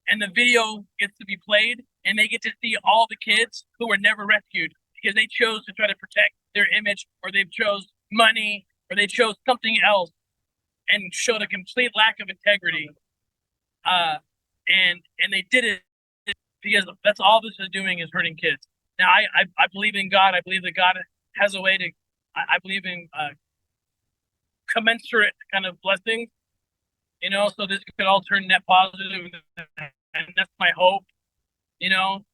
Speaker 1: and the video gets to be played, and they get to see all the kids who were never rescued because they chose to try to protect their image, or they chose money, or they chose something else, and showed a complete lack of integrity. And they did it because that's all this is doing is hurting kids. Now, I believe in God. I believe that God has a way to. I believe in commensurate kind of blessings. You know, so this could all turn net positive, and that's my hope. You know,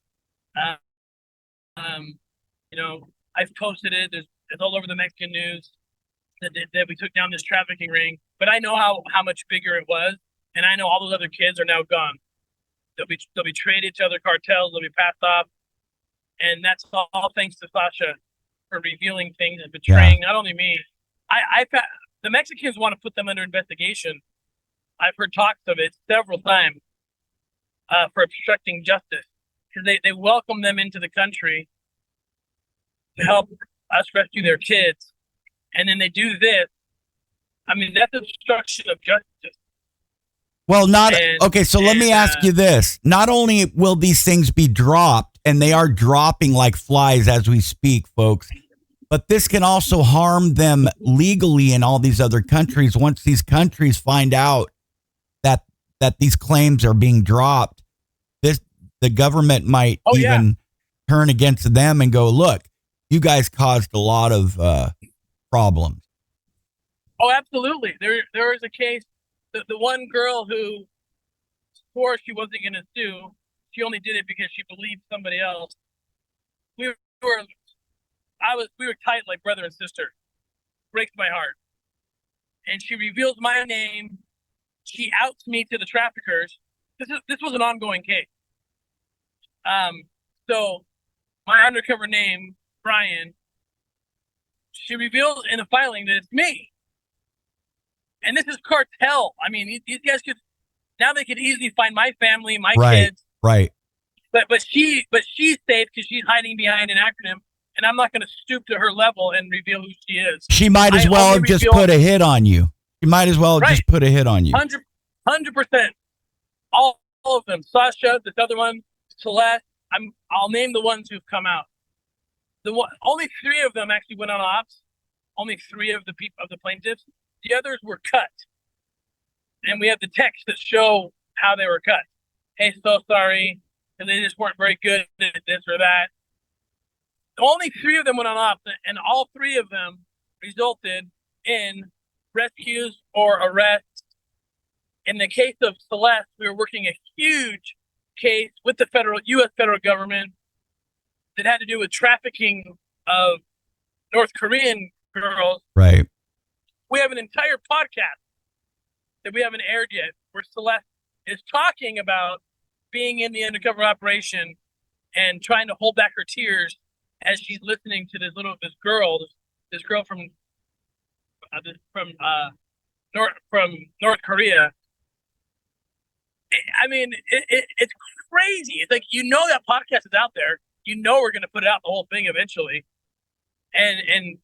Speaker 1: I've posted it. It's all over the Mexican news that we took down this trafficking ring. But I know how much bigger it was, and I know all those other kids are now gone. They'll be traded to other cartels. They'll be passed off, and that's all thanks to Sasha for revealing things and betraying not only me. The Mexicans want to put them under investigation. I've heard talks of it several times for obstructing justice, because they welcome them into the country to help us rescue their kids. and then they do this. I mean, that's obstruction of justice.
Speaker 2: Well,
Speaker 1: And-
Speaker 2: so let me ask you this. Not only will these things be dropped, and they are dropping like flies as we speak, folks, but this can also harm them legally in all these other countries. Once these countries find out that these claims are being dropped, the government might turn against them and go, look, you guys caused a lot of problems.
Speaker 1: Oh, absolutely. There was a case. The one girl who swore she wasn't going to sue, she only did it because she believed somebody else. We were tight like brother and sister. Breaks my heart. And she reveals my name. She outs me to the traffickers. This was an ongoing case. So my undercover name, Brian, she reveals in the filing that it's me. And this is cartel. I mean, these guys they could easily find my family, my kids.
Speaker 2: Right.
Speaker 1: But she's safe because she's hiding behind an acronym, and I'm not going to stoop to her level and reveal who she is.
Speaker 2: She might as well have just put a hit on you. She might as well have just put a hit on you.
Speaker 1: 100%. All of them. Sasha, this other one, Celeste. I'll name the ones who've come out. Only 3 of them actually went on ops. Only 3 of the plaintiffs. The others were cut. And we have the texts that show how they were cut. Hey, so sorry. And they just weren't very good at this or that. Only 3 of them went on ops, and all 3 of them resulted in rescues or arrests. In the case of Celeste, we were working a huge case with the U.S. federal government that had to do with trafficking of North Korean girls.
Speaker 2: Right.
Speaker 1: We have an entire podcast that we haven't aired yet where Celeste is talking about being in the undercover operation and trying to hold back her tears as she's listening to this girl from North Korea. I mean, it's crazy. It's like, that podcast is out there. We're going to put out the whole thing eventually. And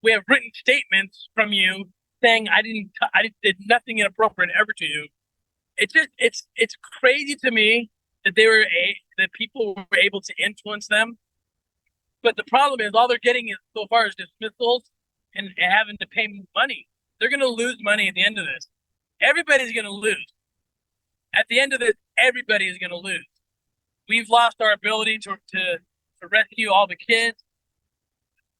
Speaker 1: we have written statements from you saying I did nothing inappropriate ever to you. It's crazy to me that that people were able to influence them. But the problem is all they're getting so far is dismissals and having to pay money. They're going to lose money at the end of this. Everybody's going to lose. At the end of this, everybody is going to lose. We've lost our ability to rescue all the kids.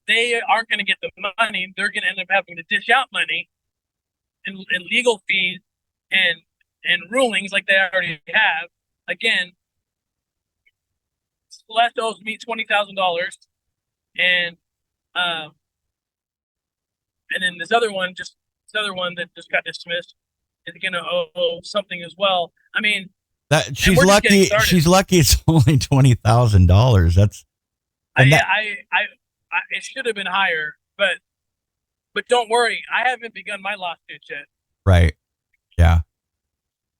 Speaker 1: They aren't going to get the money. They're going to end up having to dish out money and legal fees and rulings like they already have. Again, Celeste owes me $20,000, and then this other one that just got dismissed is going to owe something as well. I mean,
Speaker 2: that she's lucky. She's lucky. It's only $20,000. That's.
Speaker 1: It should have been higher, but don't worry, I haven't begun my lawsuit yet.
Speaker 2: Right. Yeah.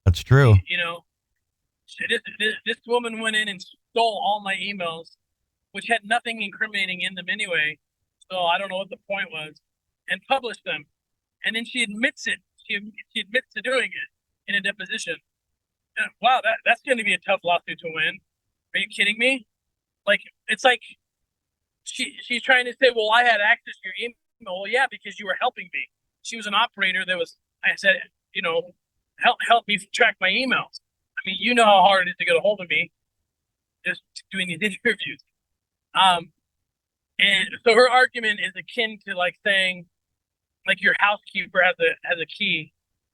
Speaker 2: That's true.
Speaker 1: This woman went in and stole all my emails, which had nothing incriminating in them anyway. So I don't know what the point was, and published them. And then she admits it. She admits to doing it in a deposition. And wow, that's going to be a tough lawsuit to win. Are you kidding me? Like, it's like she's trying to say, well, I had access to your email. Well, yeah, because you were helping me. She was an operator I said, help me track my emails. I mean, you know how hard it is to get a hold of me just doing these interviews. And so her argument is akin to like saying, like, your housekeeper has a key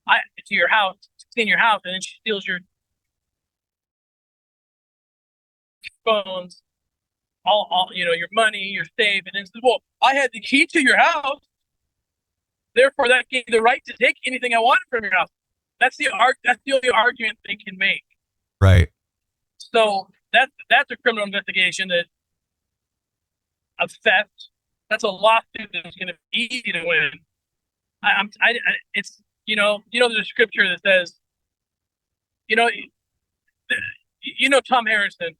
Speaker 1: to your house, in your house, and then she steals your phones, all your money, your safe, and then says, well, I had the key to your house, therefore that gave the right to take anything I wanted from your house. That's the only argument they can make.
Speaker 2: Right. So
Speaker 1: that's a criminal investigation of theft. That's a lawsuit that's going to be easy to win. It's there's a scripture that says, Tom Harrison,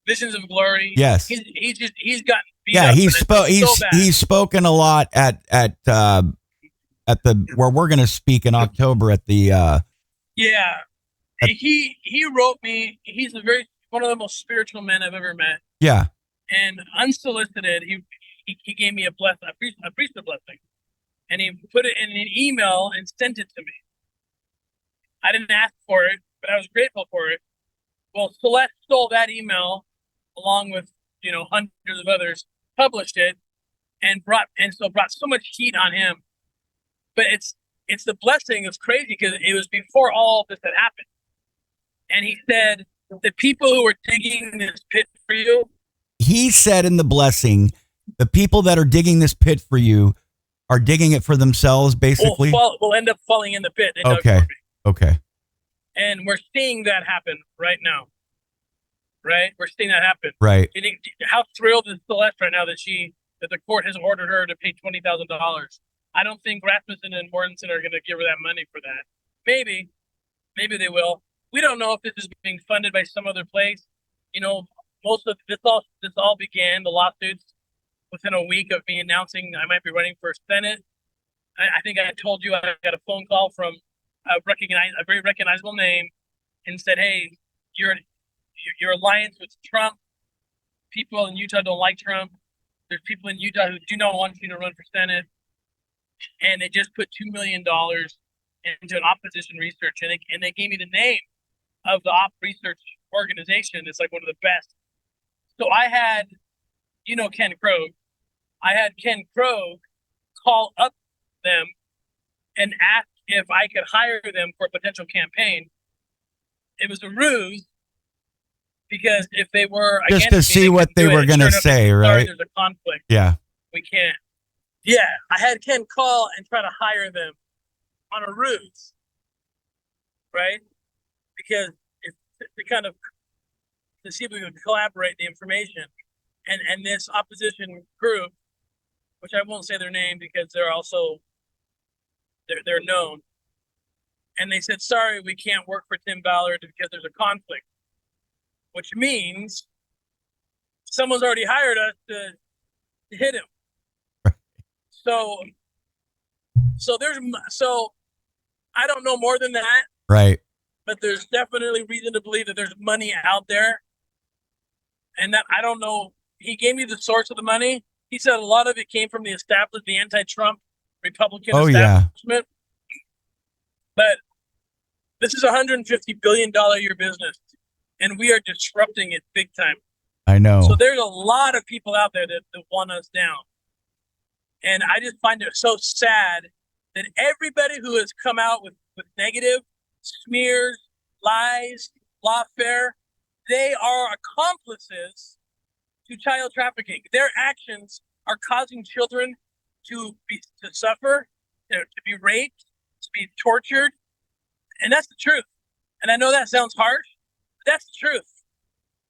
Speaker 1: Visions of Glory.
Speaker 2: Yes.
Speaker 1: He's gotten beat
Speaker 2: Yeah,
Speaker 1: up,
Speaker 2: he
Speaker 1: and I felt
Speaker 2: spoke.
Speaker 1: so bad.
Speaker 2: He's spoken a lot at the where we're going to speak in October at the.
Speaker 1: Yeah, he wrote me. He's one of the most spiritual men I've ever met.
Speaker 2: Yeah.
Speaker 1: And unsolicited, he gave me a priesthood blessing, and he put it in an email and sent it to me. I didn't ask for it, but I was grateful for it. Well, Celeste stole that email along with hundreds of others, published it, and brought so much heat on him. But it's the blessing. It's crazy because it was before all this had happened. And he said, the people who were digging this pit for you.
Speaker 2: He said in the blessing, the people that are digging this pit for you are digging it for themselves, basically.
Speaker 1: Will end up falling in the pit.
Speaker 2: Okay. Okay.
Speaker 1: And we're seeing that happen right now. Right? We're seeing that happen.
Speaker 2: Right.
Speaker 1: How thrilled is Celeste right now that the court has ordered her to pay $20,000? I don't think Rasmussen and Mortensen are going to give her that money for that. Maybe they will. We don't know if this is being funded by some other place. Most of this all began, the lawsuits, within a week of me announcing I might be running for Senate. I think I told you I got a phone call from a very recognizable name and said, hey, your alliance with Trump, people in Utah don't like Trump. There's people in Utah who do not want you to run for Senate. And they just put $2 million into an opposition research. And they gave me the name of the op research organization. It's like one of the best. So I had, Ken Krogh. I had Ken Krogh call up them and ask if I could hire them for a potential campaign. It was a ruse because if they were
Speaker 2: just to see what they were going to say, right?
Speaker 1: There's a conflict.
Speaker 2: Yeah.
Speaker 1: We can't. Yeah, I had Ken call and try to hire them on a ruse, right? Because it's to see if we would collaborate the information. And this opposition group, which I won't say their name because they're known. And they said, sorry, we can't work for Tim Ballard because there's a conflict, which means someone's already hired us to hit him. So I don't know more than that.
Speaker 2: Right.
Speaker 1: But there's definitely reason to believe that there's money out there. And that I don't know. He gave me the source of the money. He said a lot of it came from the anti-Trump Republican establishment. Yeah. But this is a $150 billion a year business, and we are disrupting it big time.
Speaker 2: I know.
Speaker 1: So there's a lot of people out there that want us down. And I just find it so sad that everybody who has come out with negative smears, lies, lawfare, they are accomplices to child trafficking. Their actions are causing children to suffer, to be raped, to be tortured. And that's the truth. And I know that sounds harsh, but that's the truth.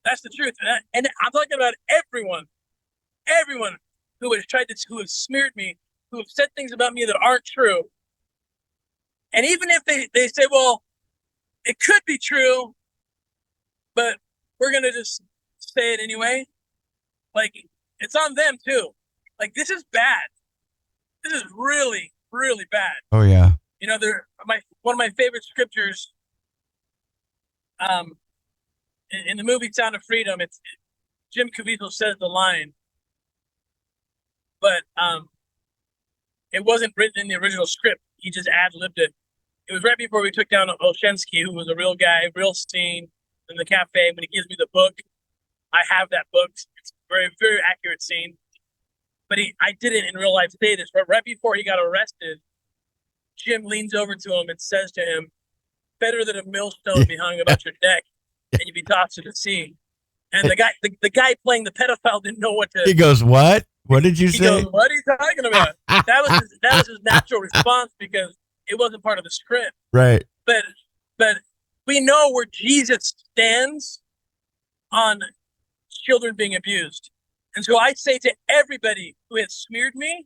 Speaker 1: That's the truth. And I'm talking about everyone who who have smeared me, who have said things about me that aren't true. And even if they say, well, it could be true, but we're going to just say it anyway. Like, it's on them too. Like, this is bad. This is really, really bad.
Speaker 2: Oh yeah.
Speaker 1: One of my favorite scriptures, in the movie Sound of Freedom, it's Jim Caviezel says the line, but it wasn't written in the original script. He just ad-libbed it. It was right before we took down Olszewski, who was a real guy, real scene in the cafe. When he gives me the book, I have that book. It's a very, very accurate scene. But I didn't in real life say this, but right before he got arrested, Jim leans over to him and says to him, better that a millstone be hung about your neck and you be tossed to the sea. And the guy playing the pedophile didn't know what to.
Speaker 2: He goes, what? What did you say?
Speaker 1: He goes, what are you talking about? That was his natural response because it wasn't part of the script.
Speaker 2: Right.
Speaker 1: But we know where Jesus stands on children being abused. And so I say to everybody who has smeared me,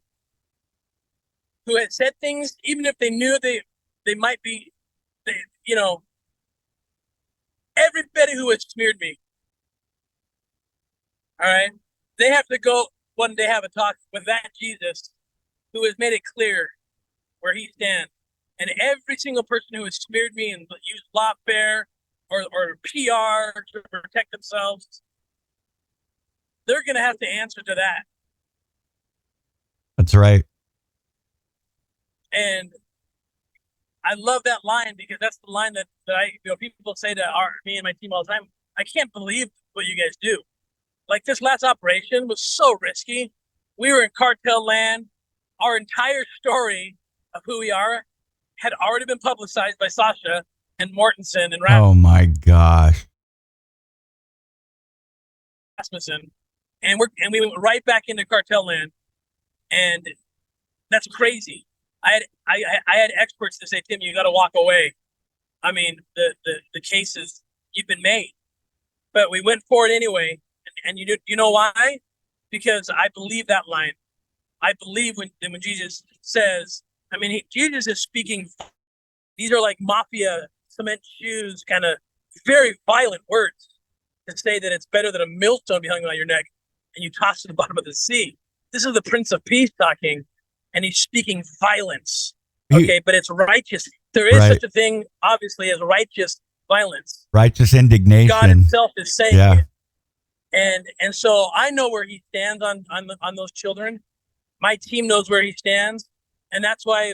Speaker 1: who has said things, even if they knew they might be, everybody who has smeared me, all right, they have to go one day have a talk with that Jesus who has made it clear where he stands. And every single person who has smeared me and used lawfare or PR to protect themselves, they're going to have to answer to that.
Speaker 2: That's right.
Speaker 1: And I love that line because that's the line that I, people say to me and my team all the time, I can't believe what you guys do. Like this last operation was so risky. We were in cartel land. Our entire story of who we are had already been publicized by Sasha and Mortensen and
Speaker 2: Oh my gosh.
Speaker 1: Rasmussen. And we went right back into cartel land. And that's crazy. I had experts to say, Tim, you got to walk away. I mean, the cases, you've been made. But we went for it anyway. And you know why? Because I believe that line. I believe when Jesus says, I mean, Jesus is speaking. These are like mafia cement shoes, kind of very violent words to say that it's better than a millstone be hung around your neck and you toss to the bottom of the sea. This is the Prince of Peace talking, and he's speaking violence. Okay, but it's righteous. There is such a thing, obviously, as righteous violence.
Speaker 2: Righteous indignation.
Speaker 1: God himself is saying
Speaker 2: it.
Speaker 1: And so I know where he stands on those children. My team knows where he stands. And that's why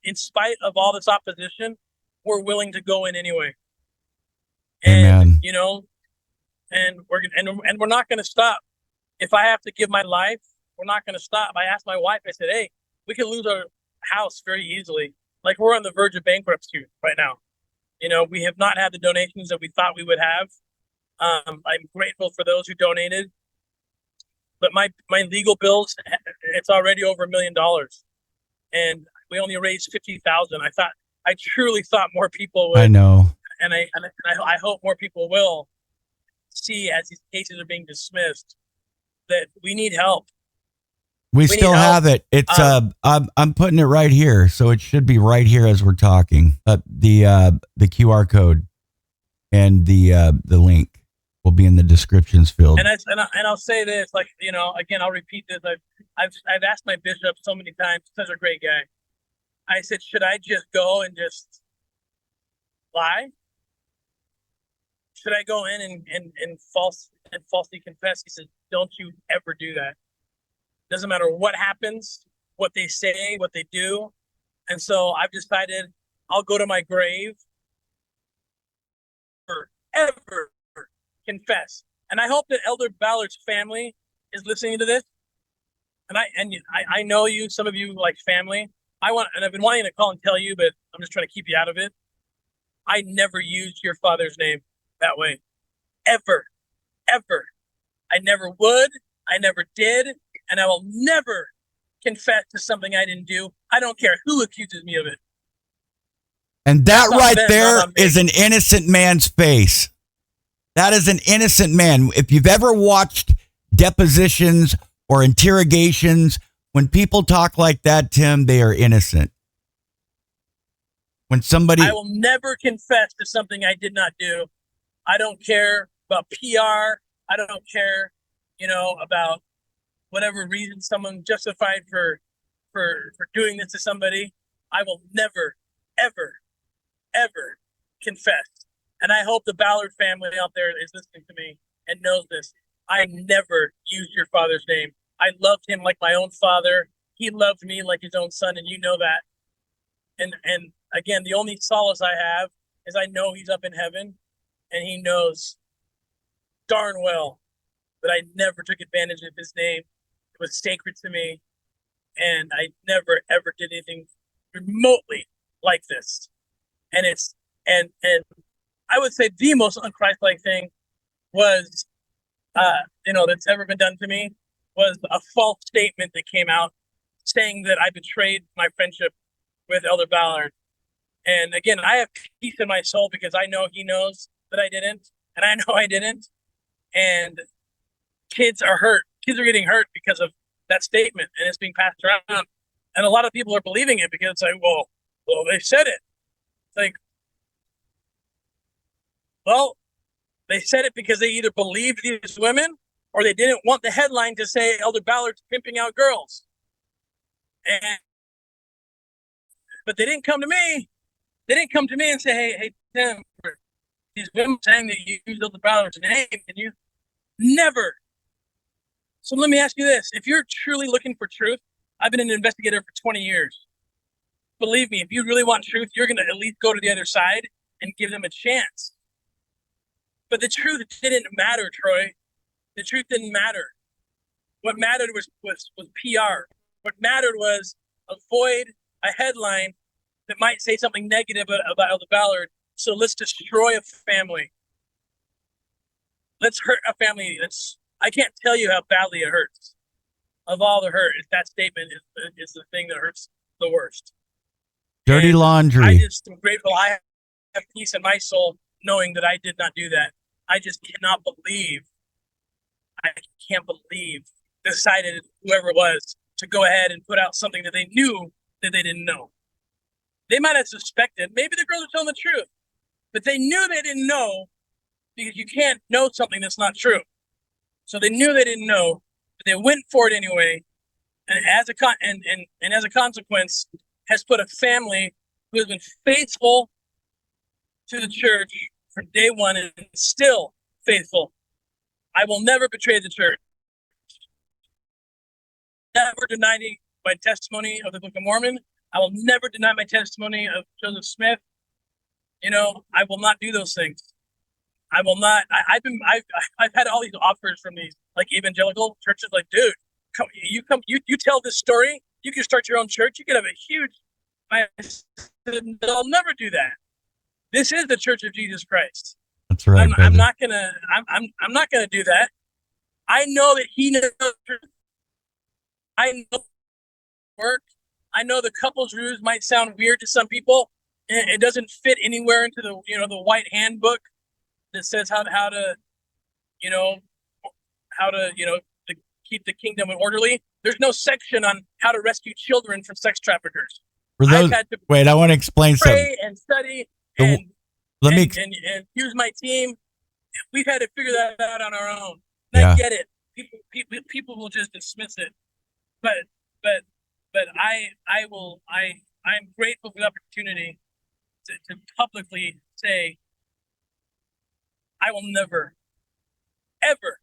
Speaker 1: in spite of all this opposition, we're willing to go in anyway. And,
Speaker 2: Amen.
Speaker 1: And we're not going to stop. If I have to give my life, we're not going to stop. I asked my wife, I said, hey, we could lose our house very easily. Like we're on the verge of bankruptcy right now. We have not had the donations that we thought we would have. I'm grateful for those who donated, but my legal bills, it's already over $1 million, and we only raised 50,000. I truly thought more people would.
Speaker 2: I know,
Speaker 1: and I hope more people will see as these cases are being dismissed that we need help.
Speaker 2: We still have it. It's I'm putting it right here, so it should be right here as we're talking. The QR code and the link will be in the descriptions field.
Speaker 1: And I'll say this, like, again, I'll repeat this. I've asked my bishop so many times, such a great guy. I said, should I just go and just lie? Should I go in and falsely confess? He said, don't you ever do that. Doesn't matter what happens, what they say, what they do. And so I've decided I'll go to my grave forever confess. And I hope that Elder Ballard's family is listening to this. And I know you, some of you like family. I've been wanting to call and tell you, but I'm just trying to keep you out of it. I never used your father's name that way. Ever. Ever. I never would. I never did. And I will never confess to something I didn't do. I don't care who accuses me of it.
Speaker 2: And that right there is an innocent man's face. That is an innocent man. If you've ever watched depositions or interrogations, when people talk like that, Tim, they are innocent. When somebody...
Speaker 1: I will never confess to something I did not do. I don't care about PR. I don't care, about whatever reason someone justified for doing this to somebody. I will never, ever, ever confess. And I hope the Ballard family out there is listening to me and knows this. I never used your father's name. I loved him like my own father. He loved me like his own son, and you know that. And again, the only solace I have is I know he's up in heaven, and he knows darn well that I never took advantage of his name. It was sacred to me, and I never, ever did anything remotely like this. And I would say the most unchristlike thing was, that's ever been done to me was a false statement that came out saying that I betrayed my friendship with Elder Ballard. And again, I have peace in my soul because I know he knows that I didn't, and I know I didn't. And kids are hurt. Kids are getting hurt because of that statement, and it's being passed around. And a lot of people are believing it because it's like, well, they said it. It's like, well, they said it because they either believed these women or they didn't want the headline to say Elder Ballard's pimping out girls. But they didn't come to me. They didn't come to me and say, hey, Tim, these women saying that you used Elder Ballard's name, and you never. So let me ask you this. If you're truly looking for truth, I've been an investigator for 20 years. Believe me, if you really want truth, you're going to at least go to the other side and give them a chance. But the truth didn't matter, Troy. The truth didn't matter. What mattered was PR. What mattered was avoid a headline that might say something negative about Elder Ballard. So let's destroy a family. Let's hurt a family. I can't tell you how badly it hurts. Of all the hurt, that statement is the thing that hurts the worst.
Speaker 2: Dirty laundry.
Speaker 1: I just am grateful I have peace in my soul knowing that I did not do that. I just cannot believe. I can't believe decided whoever it was to go ahead and put out something that they knew that they didn't know. They might have suspected. Maybe the girls are telling the truth, but they knew they didn't know because you can't know something that's not true. So they knew they didn't know, but they went for it anyway. And as a consequence, has put a family who has been faithful to the church from day one and still faithful. I will never betray the church. Never denying my testimony of the Book of Mormon. I will never deny my testimony of Joseph Smith. I will not do those things. I will not. I've had all these offers from these like evangelical churches. Like, dude, you tell this story. You can start your own church. You can have a huge. I'll never do that. This is the Church of Jesus Christ.
Speaker 2: That's right.
Speaker 1: I'm not gonna. I'm not gonna do that. I know that He knows. I know work. I know the couples rules might sound weird to some people. It doesn't fit anywhere into the white handbook that says how to keep the kingdom orderly. There's no section on how to rescue children from sex traffickers. I've had to
Speaker 2: I want to explain
Speaker 1: pray
Speaker 2: something.
Speaker 1: and study and use my team. We've had to figure that out on our own. And I get it. People will just dismiss it, but I'm grateful for the opportunity to publicly say I will never, ever.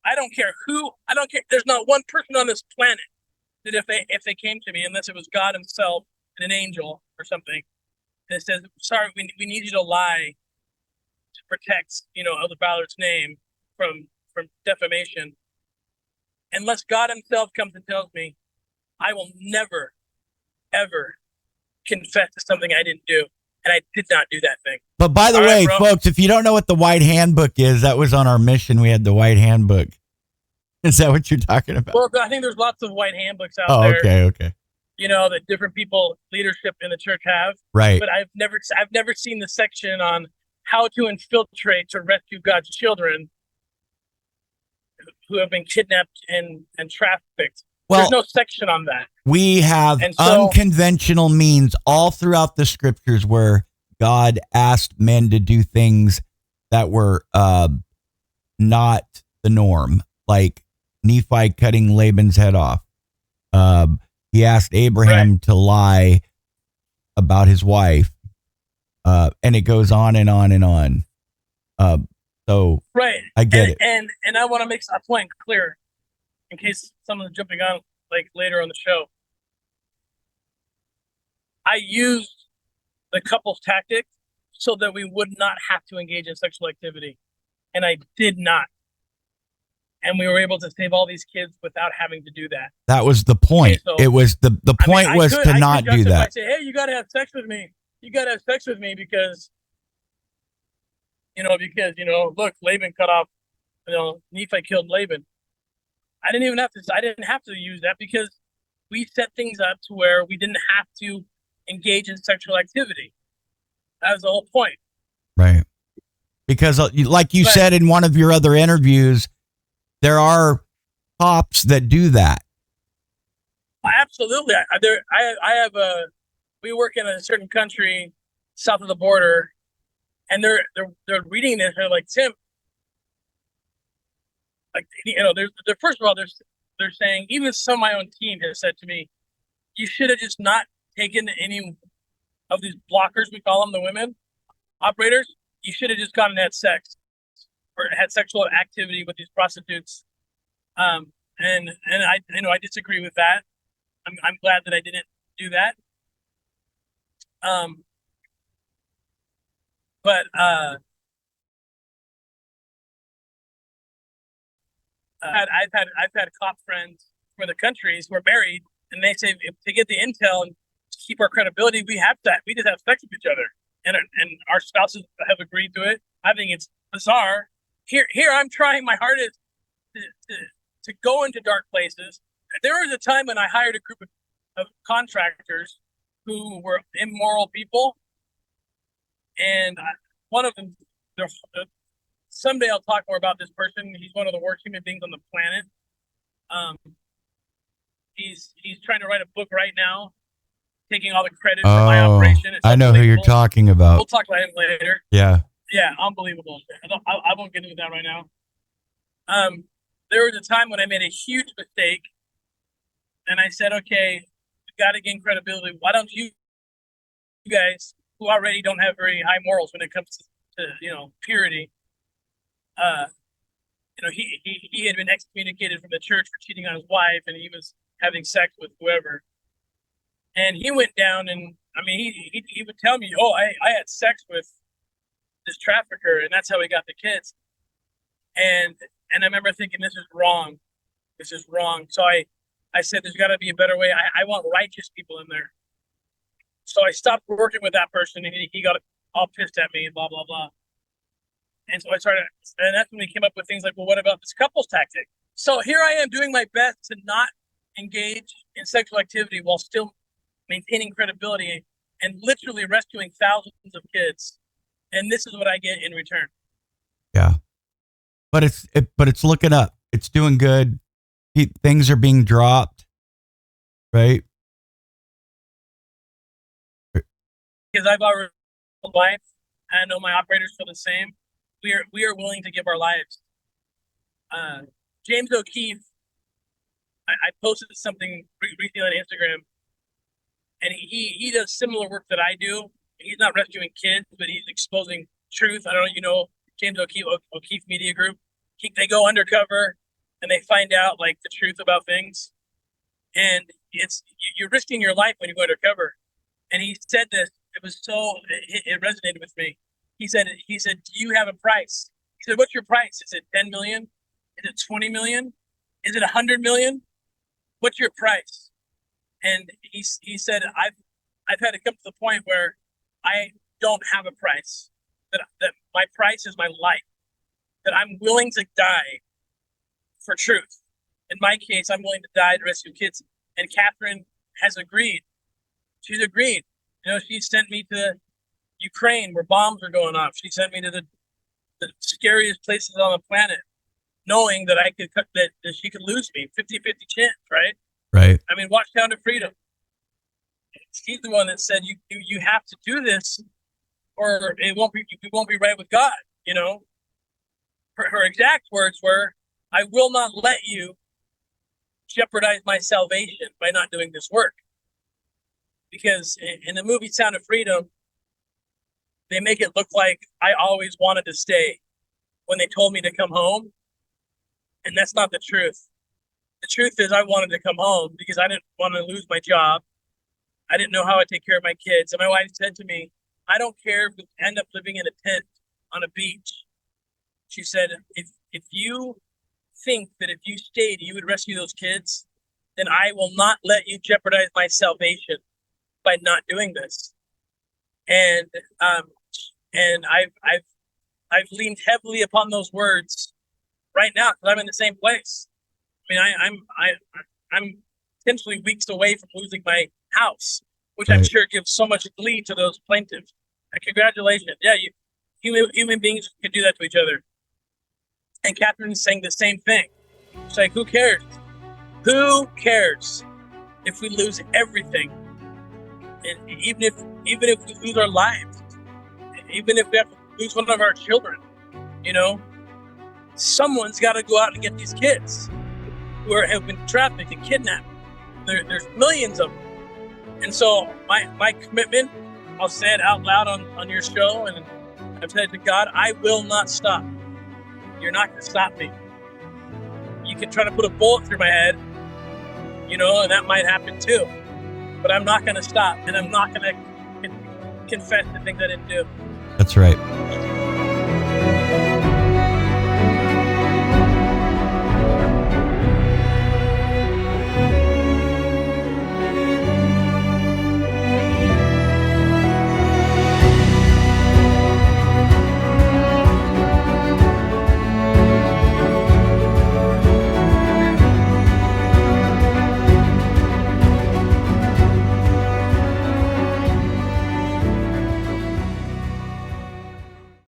Speaker 1: I don't care who. I don't care. There's not one person on this planet that if they came to me, unless it was God Himself and an angel or something, that says, "Sorry, we need you to lie to protect Elder Ballard's name from defamation." Unless God Himself comes and tells me, I will never, ever confess to something I didn't do, and I did not do that thing.
Speaker 2: But by the way, folks, if you don't know what the White Handbook is, that was on our mission. We had the White Handbook. Is that what you're talking about?
Speaker 1: Well, I think there's lots of white handbooks out there.
Speaker 2: Okay.
Speaker 1: That different people, leadership in the church have.
Speaker 2: Right.
Speaker 1: But I've never seen the section on how to infiltrate to rescue God's children who have been kidnapped and trafficked.
Speaker 2: Well,
Speaker 1: there's no section on that.
Speaker 2: We have unconventional means all throughout the scriptures where God asked men to do things that were not the norm, like Nephi cutting Laban's head off. He asked Abraham to lie about his wife, and it goes on and on and on. So
Speaker 1: right,
Speaker 2: I get it,
Speaker 1: and I want to make a point clear in case someone's jumping on like later on the show. I used the couples tactic so that we would not have to engage in sexual activity, and I did not. And we were able to save all these kids without having to do that. That was the point. Okay, so, it was the point was to not do that. I say, hey, you got to have sex with me. You got to have sex with me because look, Laban cut off, Nephi killed Laban. I didn't have to use that because we set things up to where we didn't have to engage in sexual activity. That was the whole point. Right. Because like you said in one of your other interviews, there are cops that do that. Absolutely. We work in a certain country south of the border, and they're reading this. They're like, Tim, like, they're first of all, they're saying, even some of my own team has said to me, you should have just not taken any of these blockers, we call them, the women operators. You should have just gone and had sex or had sexual activity with these prostitutes. And I disagree with that. I'm glad that I didn't do that. But I've had cop friends for the countries who are married, and they say to get the intel and to keep our credibility, we just have sex with each other, and our spouses have agreed to it. I think it's bizarre. Here I'm trying my hardest to go into dark places. There was a time when I hired a group of contractors who were immoral people, and one of them, someday I'll talk more about this person. He's one of the worst human beings on the planet. He's trying to write a book right now, taking all the credit for my operation. It's
Speaker 2: I know who you're talking about.
Speaker 1: We'll talk about him later.
Speaker 2: Yeah.
Speaker 1: Yeah, unbelievable. I won't get into that right now. There was a time when I made a huge mistake, and I said, okay, we got to gain credibility. Why don't you guys, who already don't have very high morals when it comes to purity, he had been excommunicated from the church for cheating on his wife, and he was having sex with whoever. And he went down, and I mean, he would tell me, oh, I had sex with this trafficker, and that's how we got the kids. And I remember thinking, this is wrong. This is wrong. So I said, there's got to be a better way. I want righteous people in there. So I stopped working with that person, and he got all pissed at me and blah, blah, blah. And so I started, and that's when we came up with things like, well, what about this couples tactic? So here I am doing my best to not engage in sexual activity while still maintaining credibility and literally rescuing thousands of kids. And this is what I get in return.
Speaker 2: Yeah. But it's looking up. It's doing good. Things are being dropped, right?
Speaker 1: Because I've already lived life, and I know my operators feel the same. We are willing to give our lives. James O'Keefe, I posted something recently on Instagram, and he does similar work that I do. He's not rescuing kids, but he's exposing truth. I don't know, James O'Keefe Media Group. They go undercover and they find out like the truth about things. And you're risking your life when you go undercover. And he said this, it resonated with me. He said, do you have a price? He said, what's your price? Is it 10 million? Is it 20 million? Is it 100 million? What's your price? And he said, I've had to come to the point where I don't have a price, that my price is my life, that I'm willing to die for truth. In my case, I'm willing to die to rescue kids. And Catherine has agreed. She's agreed. She sent me to Ukraine where bombs are going off. She sent me to the scariest places on the planet, knowing that that she could lose me, 50-50 chance, right?
Speaker 2: Right. I
Speaker 1: mean, watch Down to Freedom. She's the one that said you have to do this, or you won't be right with God. Her exact words were, "I will not let you jeopardize my salvation by not doing this work." Because in the movie Sound of Freedom, they make it look like I always wanted to stay when they told me to come home, and that's not the truth. The truth is I wanted to come home because I didn't want to lose my job. I didn't know how I'd take care of my kids. And my wife said to me, I don't care if we end up living in a tent on a beach. She said, if you think that if you stayed, you would rescue those kids, then I will not let you jeopardize my salvation by not doing this. And I've leaned heavily upon those words right now because I'm in the same place. I mean, I'm potentially weeks away from losing my house, which I'm sure gives so much glee to those plaintiffs. Congratulations. Yeah, human beings can do that to each other. And Catherine's saying the same thing. She's like, who cares? Who cares if we lose everything? And even if we lose our lives, even if we have to lose one of our children, someone's got to go out and get these kids who have been trafficked and kidnapped. There's millions of them. And so my commitment, I'll say it out loud on your show, and I've said to God, I will not stop. You're not going to stop me. You can try to put a bullet through my head, and that might happen too. But I'm not going to stop, and I'm not going to confess the things I didn't do.
Speaker 2: That's right.